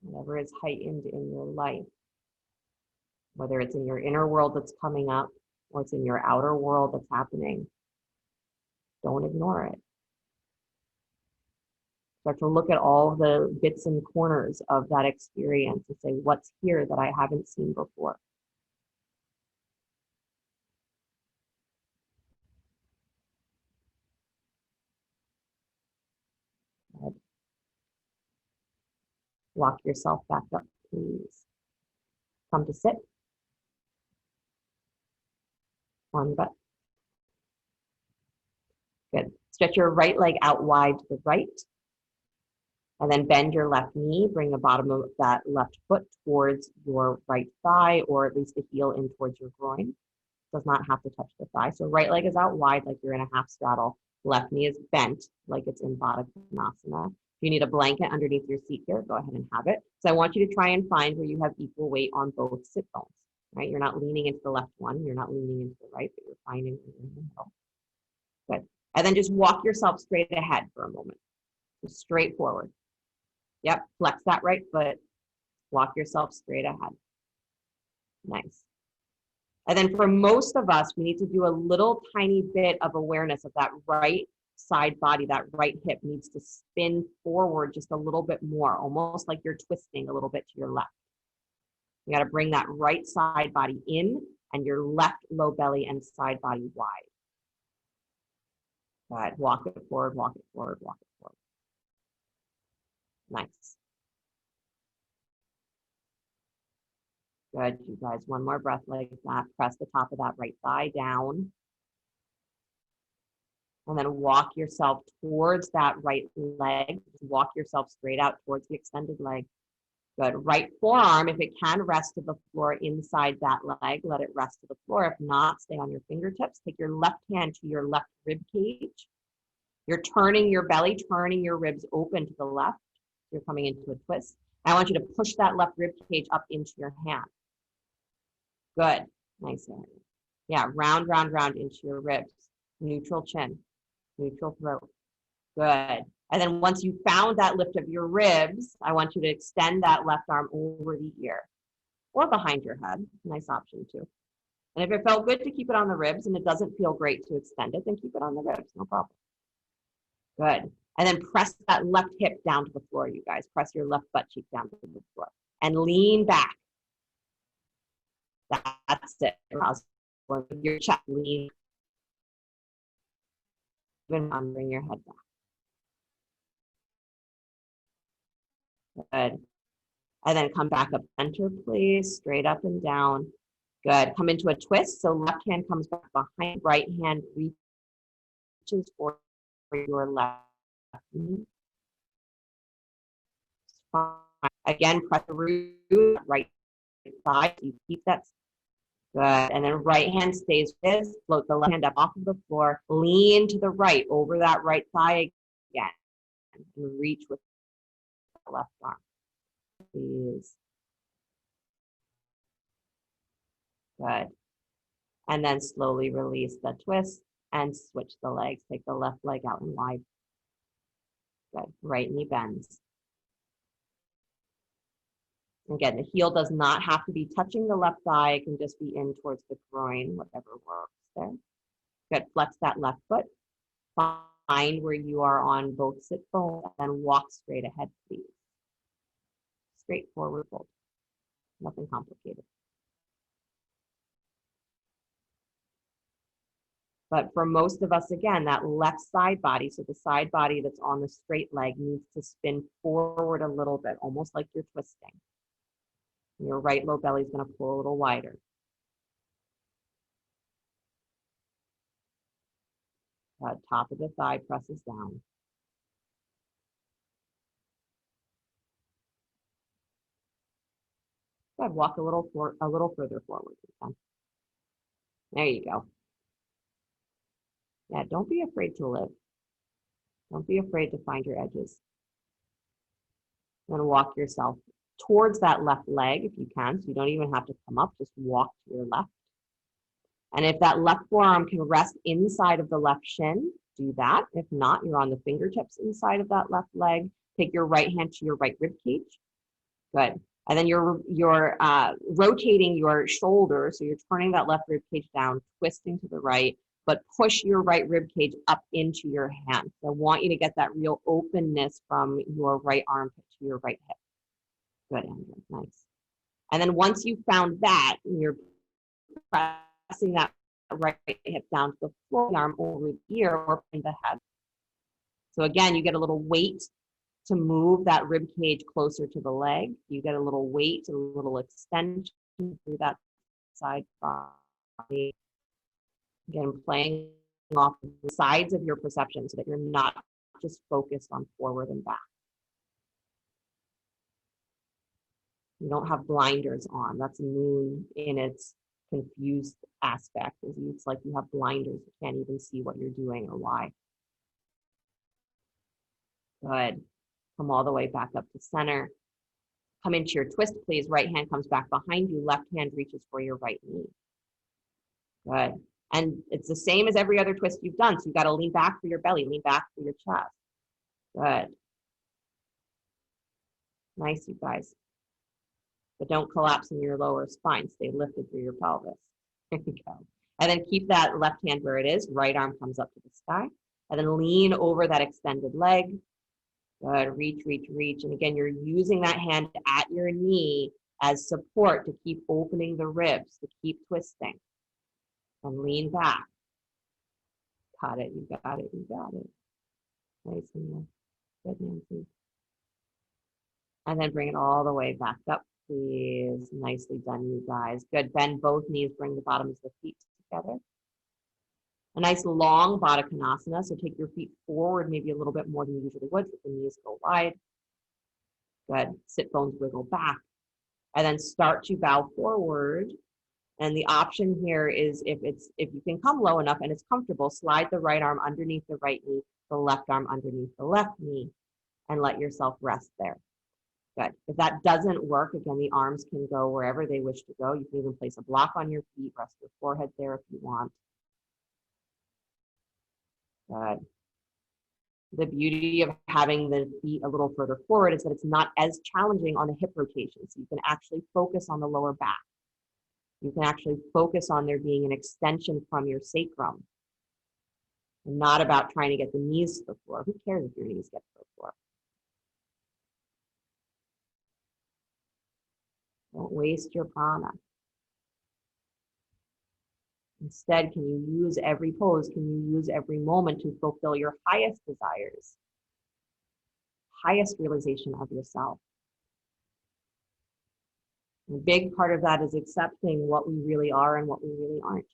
Whatever is heightened in your life, whether it's in your inner world that's coming up or it's in your outer world that's happening, don't ignore it. Start to look at all the bits and corners of that experience and say, what's here that I haven't seen before? Good. Walk yourself back up, please. Come to sit. On your butt. Good. Stretch your right leg out wide to the right. And then bend your left knee. Bring the bottom of that left foot towards your right thigh, or at least the heel in towards your groin. Does not have to touch the thigh. So right leg is out wide like you're in a half straddle. Left knee is bent like it's in Baddha Konasana. If you need a blanket underneath your seat here, go ahead and have it. So I want you to try and find where you have equal weight on both sit bones, right? You're not leaning into the left one, you're not leaning into the right, but you're finding it in the middle. Good. And then just walk yourself straight ahead for a moment. Just straight forward. Yep, flex that right foot. Walk yourself straight ahead. Nice. And then for most of us, we need to do a little tiny bit of awareness of that right side body, that right hip needs to spin forward just a little bit more, almost like you're twisting a little bit to your left. You got to bring that right side body in and your left low belly and side body wide. Good. Walk it forward, walk it forward, walk it forward. Nice. Good, you guys. One more breath like that. Press the top of that right thigh down. And then walk yourself towards that right leg. Walk yourself straight out towards the extended leg. Good. Right forearm, if it can, rest to the floor inside that leg. Let it rest to the floor. If not, stay on your fingertips. Take your left hand to your left rib cage. You're turning your belly, turning your ribs open to the left. You're coming into a twist. I want you to push that left rib cage up into your hand. Good. Nice. Yeah, round, round, round into your ribs. Neutral chin, neutral throat. Good. And then once you found that lift of your ribs, I want you to extend that left arm over the ear or behind your head. Nice option too. And if it felt good to keep it on the ribs and it doesn't feel great to extend it, then keep it on the ribs, no problem. Good. And then press that left hip down to the floor, you guys. Press your left butt cheek down to the floor and lean back. That's it. Your chest, lean. And bring your head back. Good. And then come back up center, please. Straight up and down. Good. Come into a twist. So left hand comes back behind, right hand reaches for your left knee. Again, press through right side. You keep that. Good. And then right hand stays with this. Float the left hand up off of the floor. Lean to the right over that right thigh again. And reach with the left arm. Please. Good. And then slowly release the twist and switch the legs. Take the left leg out and wide. Good. Right knee bends. Again, the heel does not have to be touching the left thigh. It can just be in towards the groin, whatever works there. Good. Flex that left foot. Find where you are on both sit bones and walk straight ahead, please. Straightforward fold. Nothing complicated. But for most of us, again, that left side body, so the side body that's on the straight leg needs to spin forward a little bit, almost like you're twisting. Your right low belly is going to pull a little wider. Top of the thigh presses down. Good. Walk a little further forward. There you go. Yeah, don't be afraid to live. Don't be afraid to find your edges. Then walk yourself towards that left leg if you can. So you don't even have to come up, just walk to your left. And if that left forearm can rest inside of the left shin, do that. If not, you're on the fingertips inside of that left leg. Take your right hand to your right rib cage. Good. And then you're rotating your shoulder. So you're turning that left rib cage down, twisting to the right, but push your right rib cage up into your hand. So I want you to get that real openness from your right armpit to your right hip. Good, Andrew. Nice. And then once you found that, you're pressing that right hip down to the floor, the arm over the ear or in the head. So again, you get a little weight to move that rib cage closer to the leg. You get a little weight, a little extension through that side body. Again, playing off the sides of your perception so that you're not just focused on forward and back. You don't have blinders on. That's moon in its confused aspect. It's like you have blinders. You can't even see what you're doing or why. Good. Come all the way back up to center. Come into your twist, please. Right hand comes back behind you. Left hand reaches for your right knee. Good. And it's the same as every other twist you've done. So you've got to lean back for your belly, lean back for your chest. Good. Nice, you guys. But don't collapse in your lower spine. Stay lifted through your pelvis. There you go. And then keep that left hand where it is. Right arm comes up to the sky. And then lean over that extended leg. Good. Reach, reach, reach. And again, you're using that hand at your knee as support to keep opening the ribs, to keep twisting. And lean back. Got it. You got it. You got it. Nice and good, Nancy. And then bring it all the way back up, please. Nicely done, you guys. Good. Bend both knees. Bring the bottoms of the feet together. A nice long Baddha Konasana. So take your feet forward maybe a little bit more than you usually would, so the knees go wide. Good. Sit bones wiggle back. And then start to bow forward. And the option here is if you can come low enough and it's comfortable, slide the right arm underneath the right knee, the left arm underneath the left knee, and let yourself rest there. Good. If that doesn't work, again, the arms can go wherever they wish to go. You can even place a block on your feet, rest your forehead there if you want. Good. The beauty of having the feet a little further forward is that it's not as challenging on the hip rotation. So you can actually focus on the lower back. You can actually focus on there being an extension from your sacrum. And not about trying to get the knees to the floor. Who cares if your knees get to the floor? Don't waste your prana. Instead, can you use every pose? Can you use every moment to fulfill your highest desires? Highest realization of yourself? A big part of that is accepting what we really are and what we really aren't.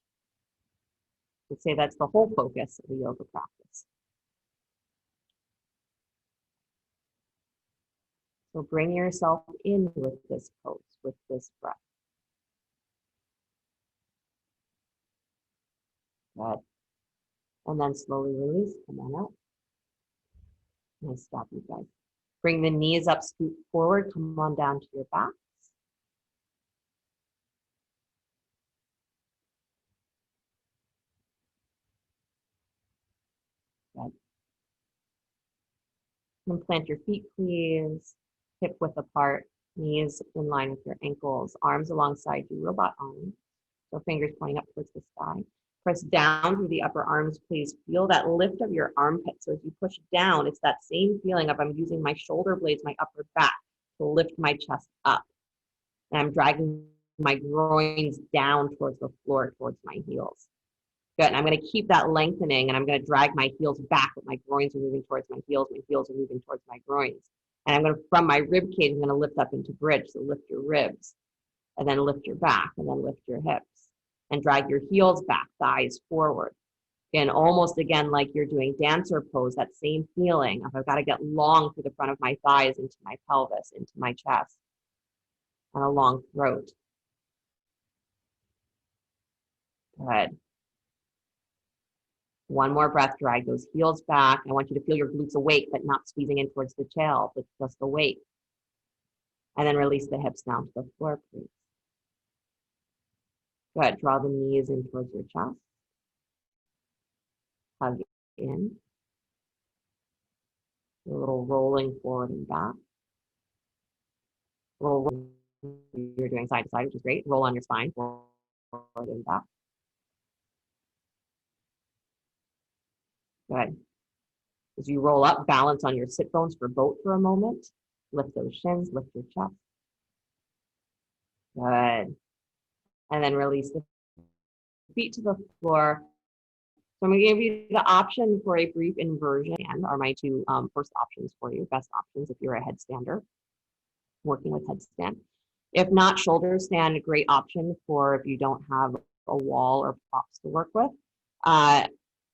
I'd say that's the whole focus of the yoga practice. So bring yourself in with this pose, with this breath. Good. And then slowly release, come on out. Nice stop, you guys. Bring the knees up, scoot forward, come on down to your back. Good. And plant your feet, please. Hip width apart, knees in line with your ankles, arms alongside your robot arms. So fingers pointing up towards the sky. Press down through the upper arms, please. Feel that lift of your armpit. So as you push down, it's that same feeling of I'm using my shoulder blades, my upper back to lift my chest up. And I'm dragging my groins down towards the floor, towards my heels. Good. And I'm going to keep that lengthening, and I'm going to drag my heels back, but my groins are moving towards my heels are moving towards my groins. And I'm going to, from my rib cage, I'm going to lift up into bridge. So lift your ribs, and then lift your back, and then lift your hips, and drag your heels back, thighs forward. And almost again, like you're doing dancer pose, that same feeling of I've got to get long through the front of my thighs, into my pelvis, into my chest, and a long throat. Good. One more breath, drag those heels back. I want you to feel your glutes awake, but not squeezing in towards the tail, but just awake. And then release the hips down to the floor, please. Good. Draw the knees in towards your chest. Hug in. A little rolling forward and back. Roll. You're doing side to side, which is great. Roll on your spine, forward and back. Good. As you roll up, balance on your sit bones for boat for a moment. Lift those shins, lift your chest. Good. And then release the feet to the floor. So I'm going to give you the option for a brief inversion, and are my two first options for you, best options if you're a headstander, working with headstand. If not, shoulder stand, a great option for if you don't have a wall or props to work with.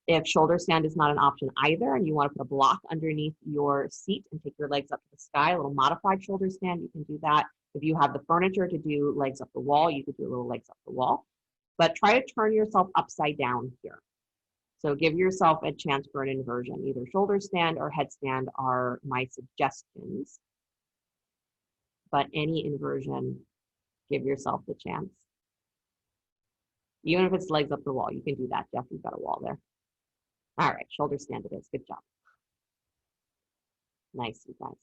If shoulder stand is not an option either, and you want to put a block underneath your seat and take your legs up to the sky, a little modified shoulder stand, you can do that. If you have the furniture to do legs up the wall, you could do a little legs up the wall. But try to turn yourself upside down here. So give yourself a chance for an inversion. Either shoulder stand or headstand are my suggestions. But any inversion, give yourself the chance. Even if it's legs up the wall, you can do that. Jeff, you've got a wall there. All right, shoulder stand it is. Good job. Nice, you guys.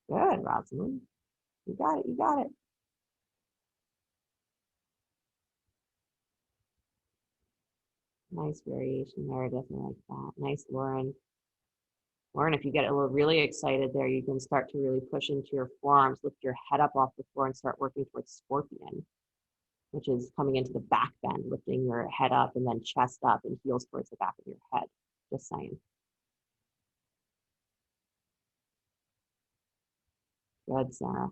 Good, Rosalind. You got it, you got it. Nice variation there, definitely like that. Nice, Lauren. Lauren, if you get a little really excited there, you can start to really push into your forearms, lift your head up off the floor and start working towards scorpion, which is coming into the back bend, lifting your head up and then chest up and heels towards the back of your head. Just saying. Good, Sarah.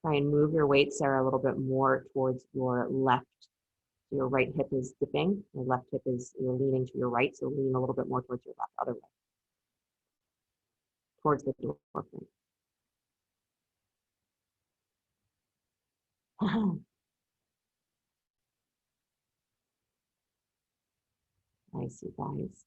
Try and move your weight, Sarah, a little bit more towards your left. Your right hip is dipping. Your left hip is, you're leaning to your right, so lean a little bit more towards your left, other way. Towards the door frame. Nice, you guys.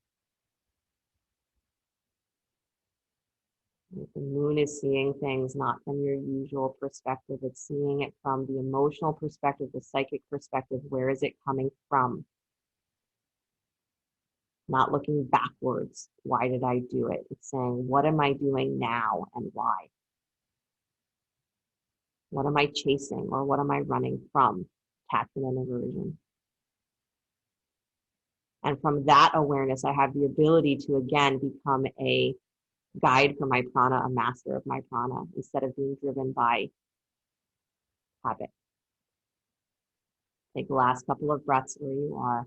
The moon is seeing things not from your usual perspective. It's seeing it from the emotional perspective, the psychic perspective. Where is it coming from? Not looking backwards. Why did I do it? It's saying, what am I doing now and why? What am I chasing or what am I running from? Attachment and aversion. And from that awareness, I have the ability to, again, become a guide for my prana, a master of my prana, instead of being driven by habit. Take the last couple of breaths where you are.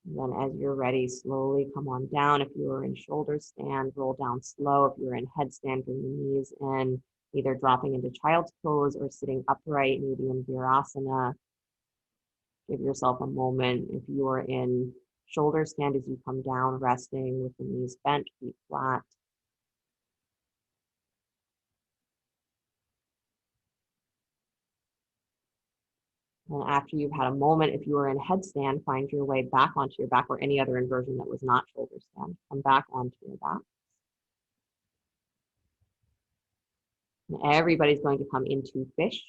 And then as you're ready, slowly come on down. If you are in shoulder stand, roll down slow. If you're in headstand, bring the knees in, either dropping into child's pose or sitting upright, maybe in virasana. Give yourself a moment. If you are in shoulder stand, as you come down, resting with the knees bent, feet flat. And after you've had a moment, if you are in headstand, find your way back onto your back, or any other inversion that was not shoulder stand. Come back onto your back. And everybody's going to come into fish.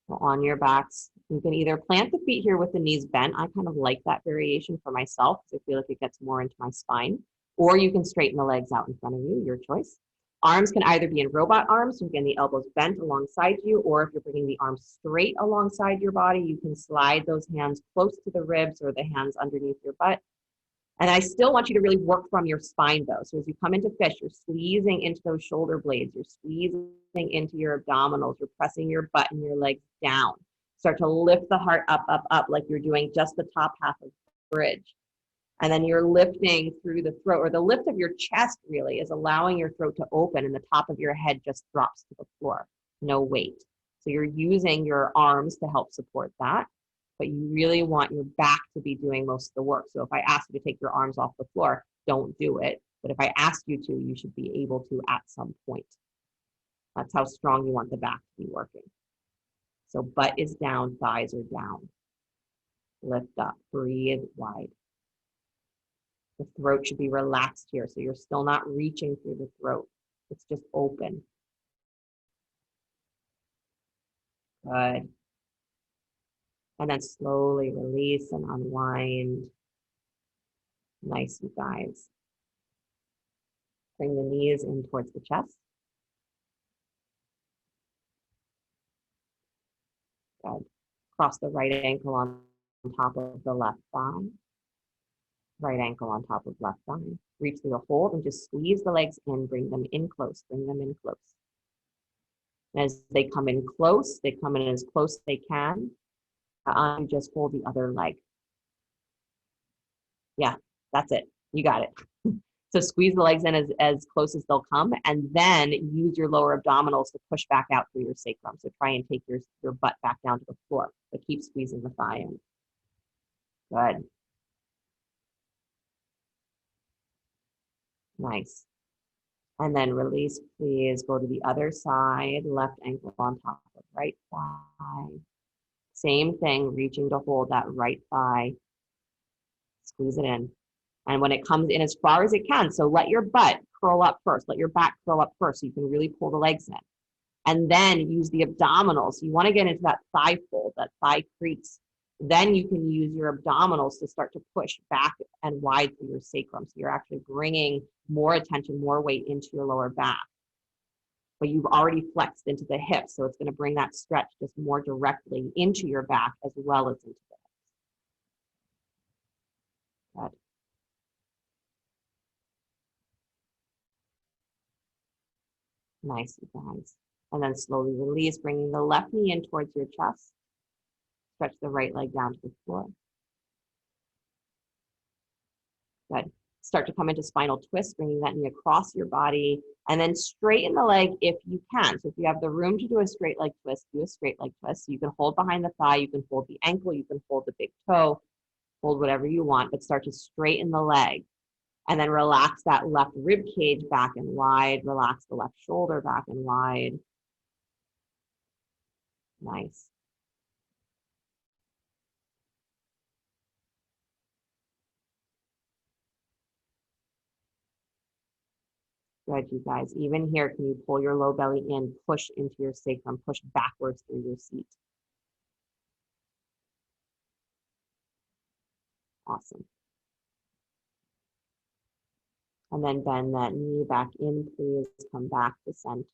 So on your backs, you can either plant the feet here with the knees bent. I kind of like that variation for myself because I feel like it gets more into my spine. Or you can straighten the legs out in front of you, your choice. Arms can either be in robot arms, so again, the elbows bent alongside you, or if you're bringing the arms straight alongside your body, you can slide those hands close to the ribs or the hands underneath your butt And I still want you to really work from your spine though. So as you come into fish, you're squeezing into those shoulder blades, you're squeezing into your abdominals, you're pressing your butt and your legs down. Start to lift the heart up, up, up, like you're doing just the top half of the bridge. And then you're lifting through the throat, or the lift of your chest really is allowing your throat to open and the top of your head just drops to the floor, no weight. So you're using your arms to help support that, but you really want your back to be doing most of the work. So if I ask you to take your arms off the floor, don't do it. But if I ask you to, you should be able to at some point. That's how strong you want the back to be working. So butt is down, thighs are down. Lift up, breathe wide. The throat should be relaxed here, so you're still not reaching through the throat. It's just open. Good. And then slowly release and unwind. Nice, you guys. Bring the knees in towards the chest. Good. Cross the right ankle on top of the left thigh. Right ankle on top of left thigh. Reach through the hold and just squeeze the legs in, bring them in close, bring them in close. And as they come in close, they come in as close as they can. Just hold the other leg. Yeah, that's it. You got it. So squeeze the legs in as close as they'll come, and then use your lower abdominals to push back out through your sacrum. So try and take your butt back down to the floor, but keep squeezing the thigh in. Good. Nice. And then release, please. Go to the other side, left ankle on top of right thigh. Same thing, reaching to hold that right thigh. Squeeze it in. And when it comes in as far as it can, so let your butt curl up first, let your back curl up first so you can really pull the legs in. And then use the abdominals. You want to get into that thigh fold, that thigh crease. Then you can use your abdominals to start to push back and wide through your sacrum. So you're actually bringing more attention, more weight into your lower back. But you've already flexed into the hips, so it's going to bring that stretch just more directly into your back as well as into the hips. Good. Nice, you guys. And then slowly release, bringing the left knee in towards your chest. Stretch the right leg down to the floor. Good. Start to come into spinal twist, bringing that knee across your body, and then straighten the leg if you can. So if you have the room to do a straight leg twist, do a straight leg twist. So you can hold behind the thigh, you can hold the ankle, you can hold the big toe, hold whatever you want, but start to straighten the leg. And then relax that left rib cage back and wide. Relax the left shoulder back and wide. Nice. Good, you guys. Even here, can you pull your low belly in, push into your sacrum, push backwards through your seat. Awesome. And then bend that knee back in, please. Come back to center.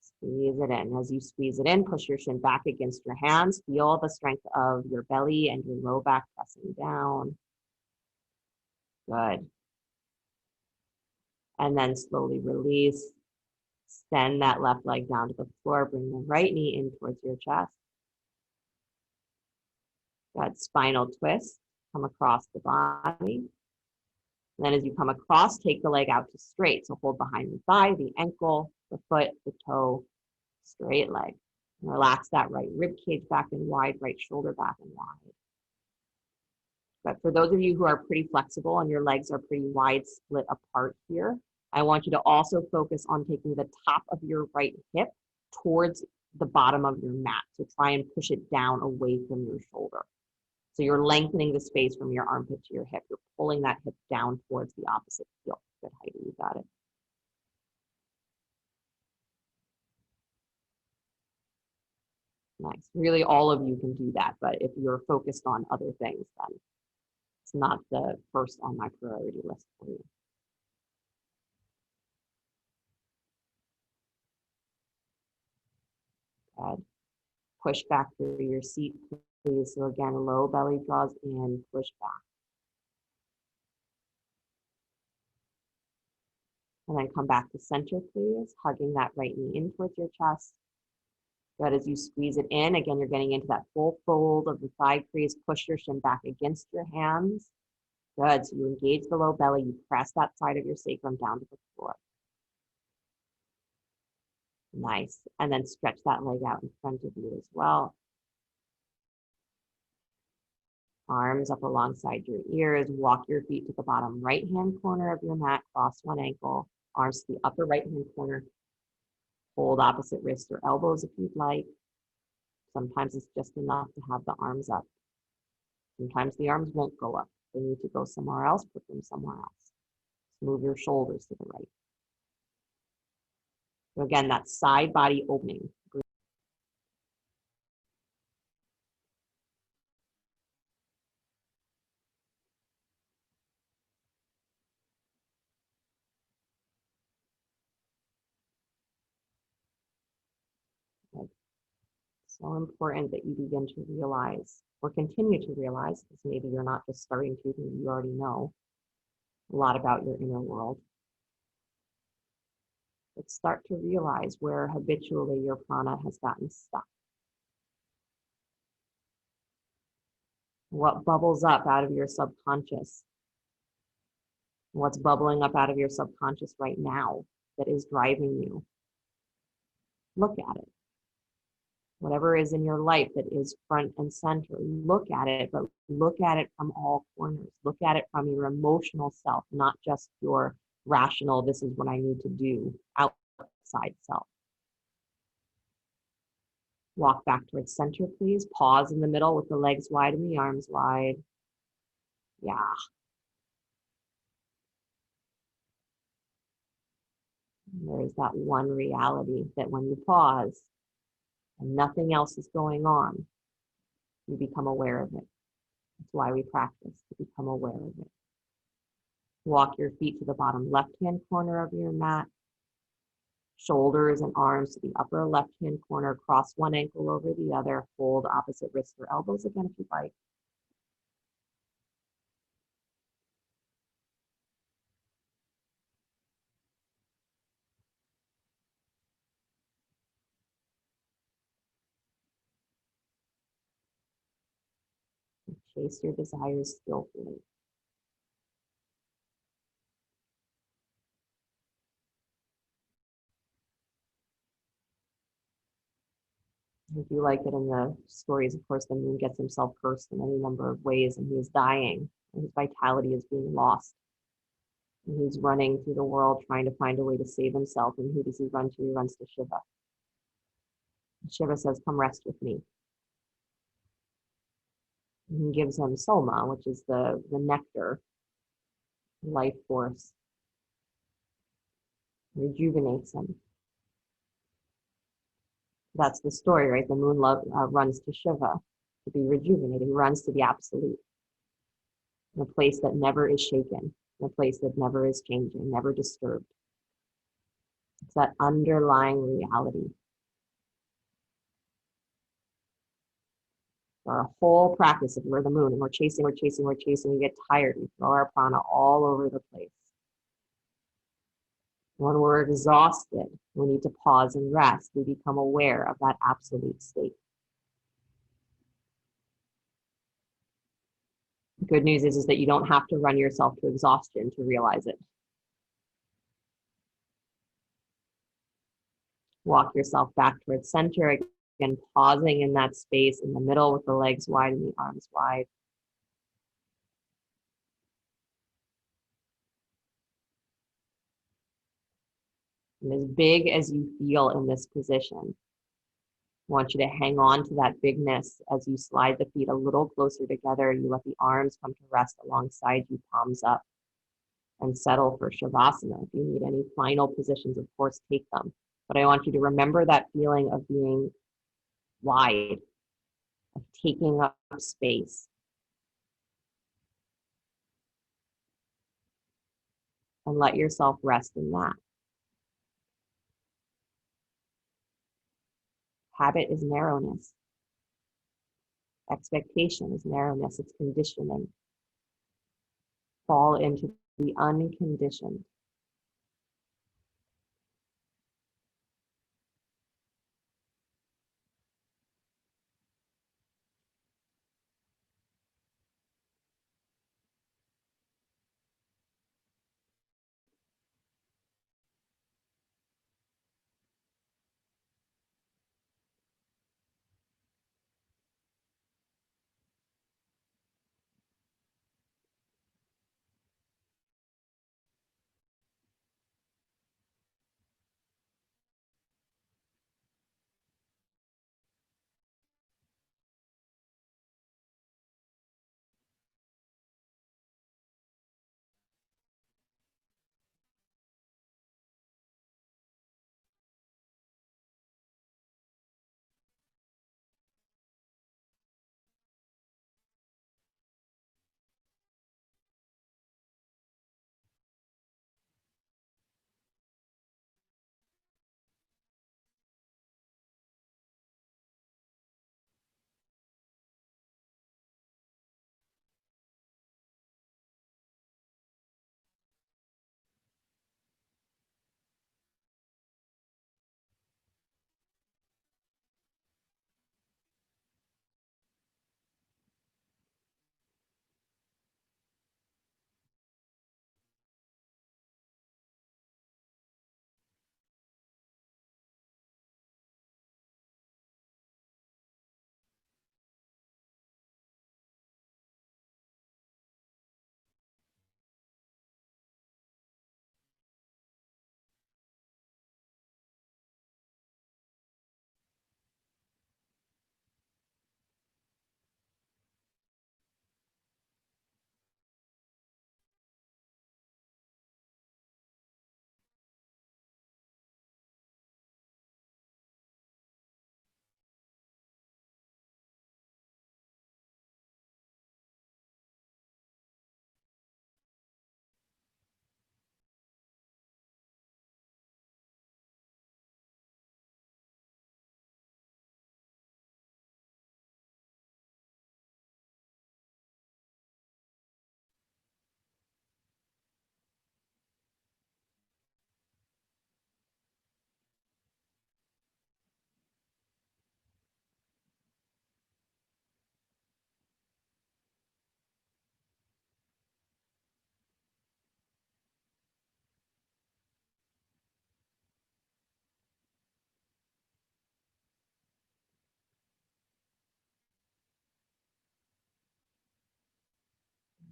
Squeeze it in. As you squeeze it in, push your shin back against your hands. Feel the strength of your belly and your low back pressing down. Good. And then slowly release. Send that left leg down to the floor. Bring the right knee in towards your chest. That spinal twist. Come across the body. And then as you come across, take the leg out to straight. So hold behind the thigh, the ankle, the foot, the toe, straight leg. And relax that right rib cage back and wide, right shoulder back and wide. But for those of you who are pretty flexible and your legs are pretty wide split apart here, I want you to also focus on taking the top of your right hip towards the bottom of your mat. So try and push it down away from your shoulder. So you're lengthening the space from your armpit to your hip. You're pulling that hip down towards the opposite heel. Good, Heidi, you got it. Nice. Really, all of you can do that, but if you're focused on other things, then it's not the first on my priority list for you. Good. Push back through your seat, please. So again, low belly draws in, push back. And then come back to center, please, hugging that right knee in towards your chest. Good. As you squeeze it in, again, you're getting into that full fold of the thigh crease. Push your shin back against your hands. Good. So you engage the low belly. You press that side of your sacrum down to the floor. Nice. And then stretch that leg out in front of you as well. Arms up alongside your ears. Walk your feet to the bottom right-hand corner of your mat. Cross one ankle. Arms to the upper right-hand corner. Hold opposite wrists or elbows if you'd like. Sometimes it's just enough to have the arms up. Sometimes the arms won't go up. They need to go somewhere else, put them somewhere else. Move your shoulders to the right. So again, that side body opening. So important that you begin to realize or continue to realize, because maybe you're not just starting to, you already know a lot about your inner world. But start to realize where habitually your prana has gotten stuck. What bubbles up out of your subconscious? What's bubbling up out of your subconscious right now that is driving you? Look at it. Whatever is in your life that is front and center, look at it, but look at it from all corners. Look at it from your emotional self, not just your rational, this is what I need to do, outside self. Walk back towards center, please. Pause in the middle with the legs wide and the arms wide. Yeah. There's that one reality that when you pause and nothing else is going on, you become aware of it. That's why we practice, to become aware of it. Walk your feet to the bottom left-hand corner of your mat. Shoulders and arms to the upper left-hand corner. Cross one ankle over the other. Hold opposite wrists or elbows again if you'd like. Chase your desires skillfully. If you like it in the stories, of course, the moon gets himself cursed in any number of ways, and he is dying, and his vitality is being lost. And he's running through the world trying to find a way to save himself. And who does he run to? He runs to Shiva. And Shiva says, come rest with me. And he gives him soma, which is the nectar, life force, rejuvenates him. That's the story, right? The moon runs to Shiva to be rejuvenated. He runs to the absolute, the place that never is shaken, the place that never is changing, never disturbed. It's that underlying reality. For a whole practice, if we're the moon and we're chasing, we get tired, we throw our prana all over the place. When we're exhausted, we need to pause and rest. We become aware of that absolute state. The good news is that you don't have to run yourself to exhaustion to realize it. Walk yourself back towards center, again, pausing in that space in the middle with the legs wide and the arms wide. And as big as you feel in this position, I want you to hang on to that bigness as you slide the feet a little closer together. You let the arms come to rest alongside you, palms up, and settle for Shavasana. If you need any final positions, of course, take them. But I want you to remember that feeling of being wide, of taking up space. And let yourself rest in that. Habit is narrowness. Expectation is narrowness, it's conditioning. Fall into the unconditioned.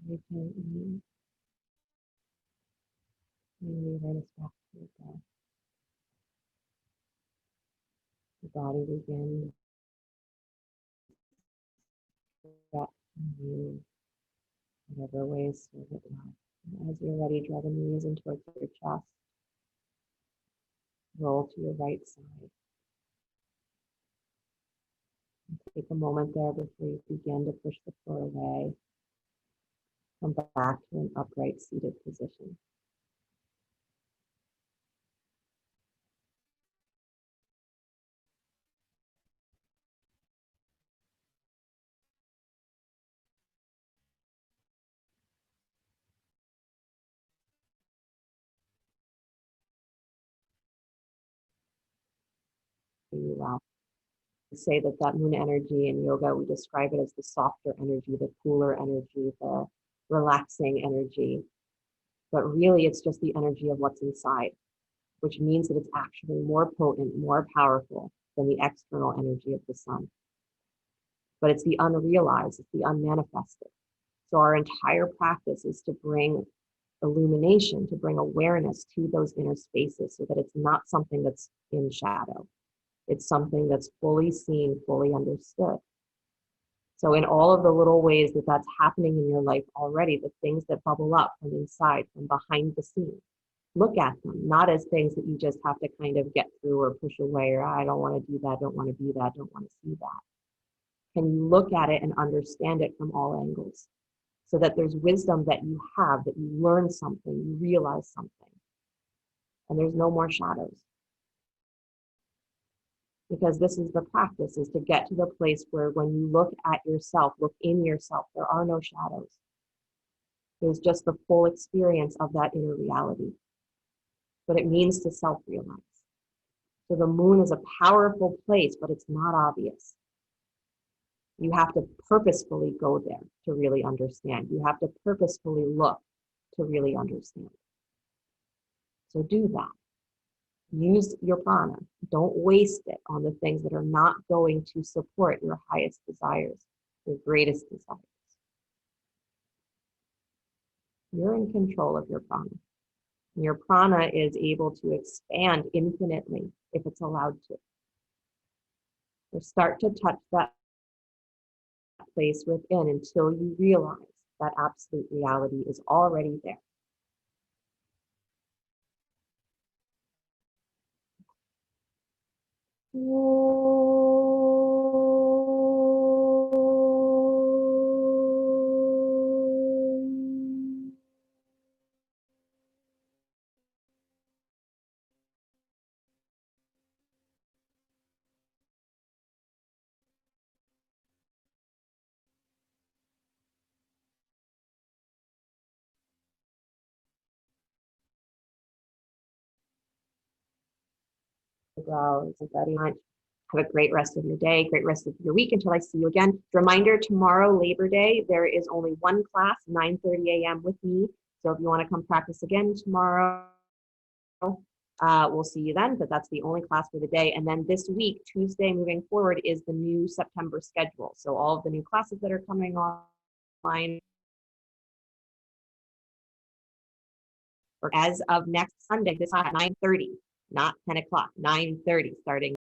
You can bring us back to your breath. The body begins that you, whatever ways serve it well. And as you're ready, draw the knees in towards your chest. Roll to your right side. And take a moment there before you begin to push the floor away. Come back to an upright seated position. You say that moon energy in yoga, we describe it as the softer energy, the cooler energy, the relaxing energy. But really, it's just the energy of what's inside, which means that it's actually more potent, more powerful than the external energy of the sun. But it's the unrealized, it's the unmanifested. So our entire practice is to bring illumination, to bring awareness to those inner spaces so that it's not something that's in shadow. It's something that's fully seen, fully understood. So in all of the little ways that that's happening in your life already, the things that bubble up from inside, from behind the scenes, look at them, not as things that you just have to kind of get through or push away, or I don't want to do that, don't want to be that, don't want to see that. Can you look at it and understand it from all angles so that there's wisdom that you have, that you learn something, you realize something, and there's no more shadows. because this is the practice, is to get to the place where when you look at yourself, look in yourself, there are no shadows. There's just the full experience of that inner reality. What it means to self-realize. So the moon is a powerful place, but it's not obvious. You have to purposefully go there to really understand. You have to purposefully look to really understand. So do that. Use your prana. Don't waste it on the things that are not going to support your highest desires, your greatest desires. You're in control of your prana. Your prana is able to expand infinitely if it's allowed to. So start to touch that place within until you realize that absolute reality is already there. Very much. Have a great rest of your day, great rest of your week until I see you again. Reminder, tomorrow, Labor Day, there is only one class, 9:30 a.m. with me. So if you want to come practice again tomorrow, we'll see you then, but that's the only class for the day. And then this week, Tuesday moving forward, is the new September schedule. So all of the new classes that are coming online as of next Sunday, this at 9:30, not 10 o'clock, 9:30 starting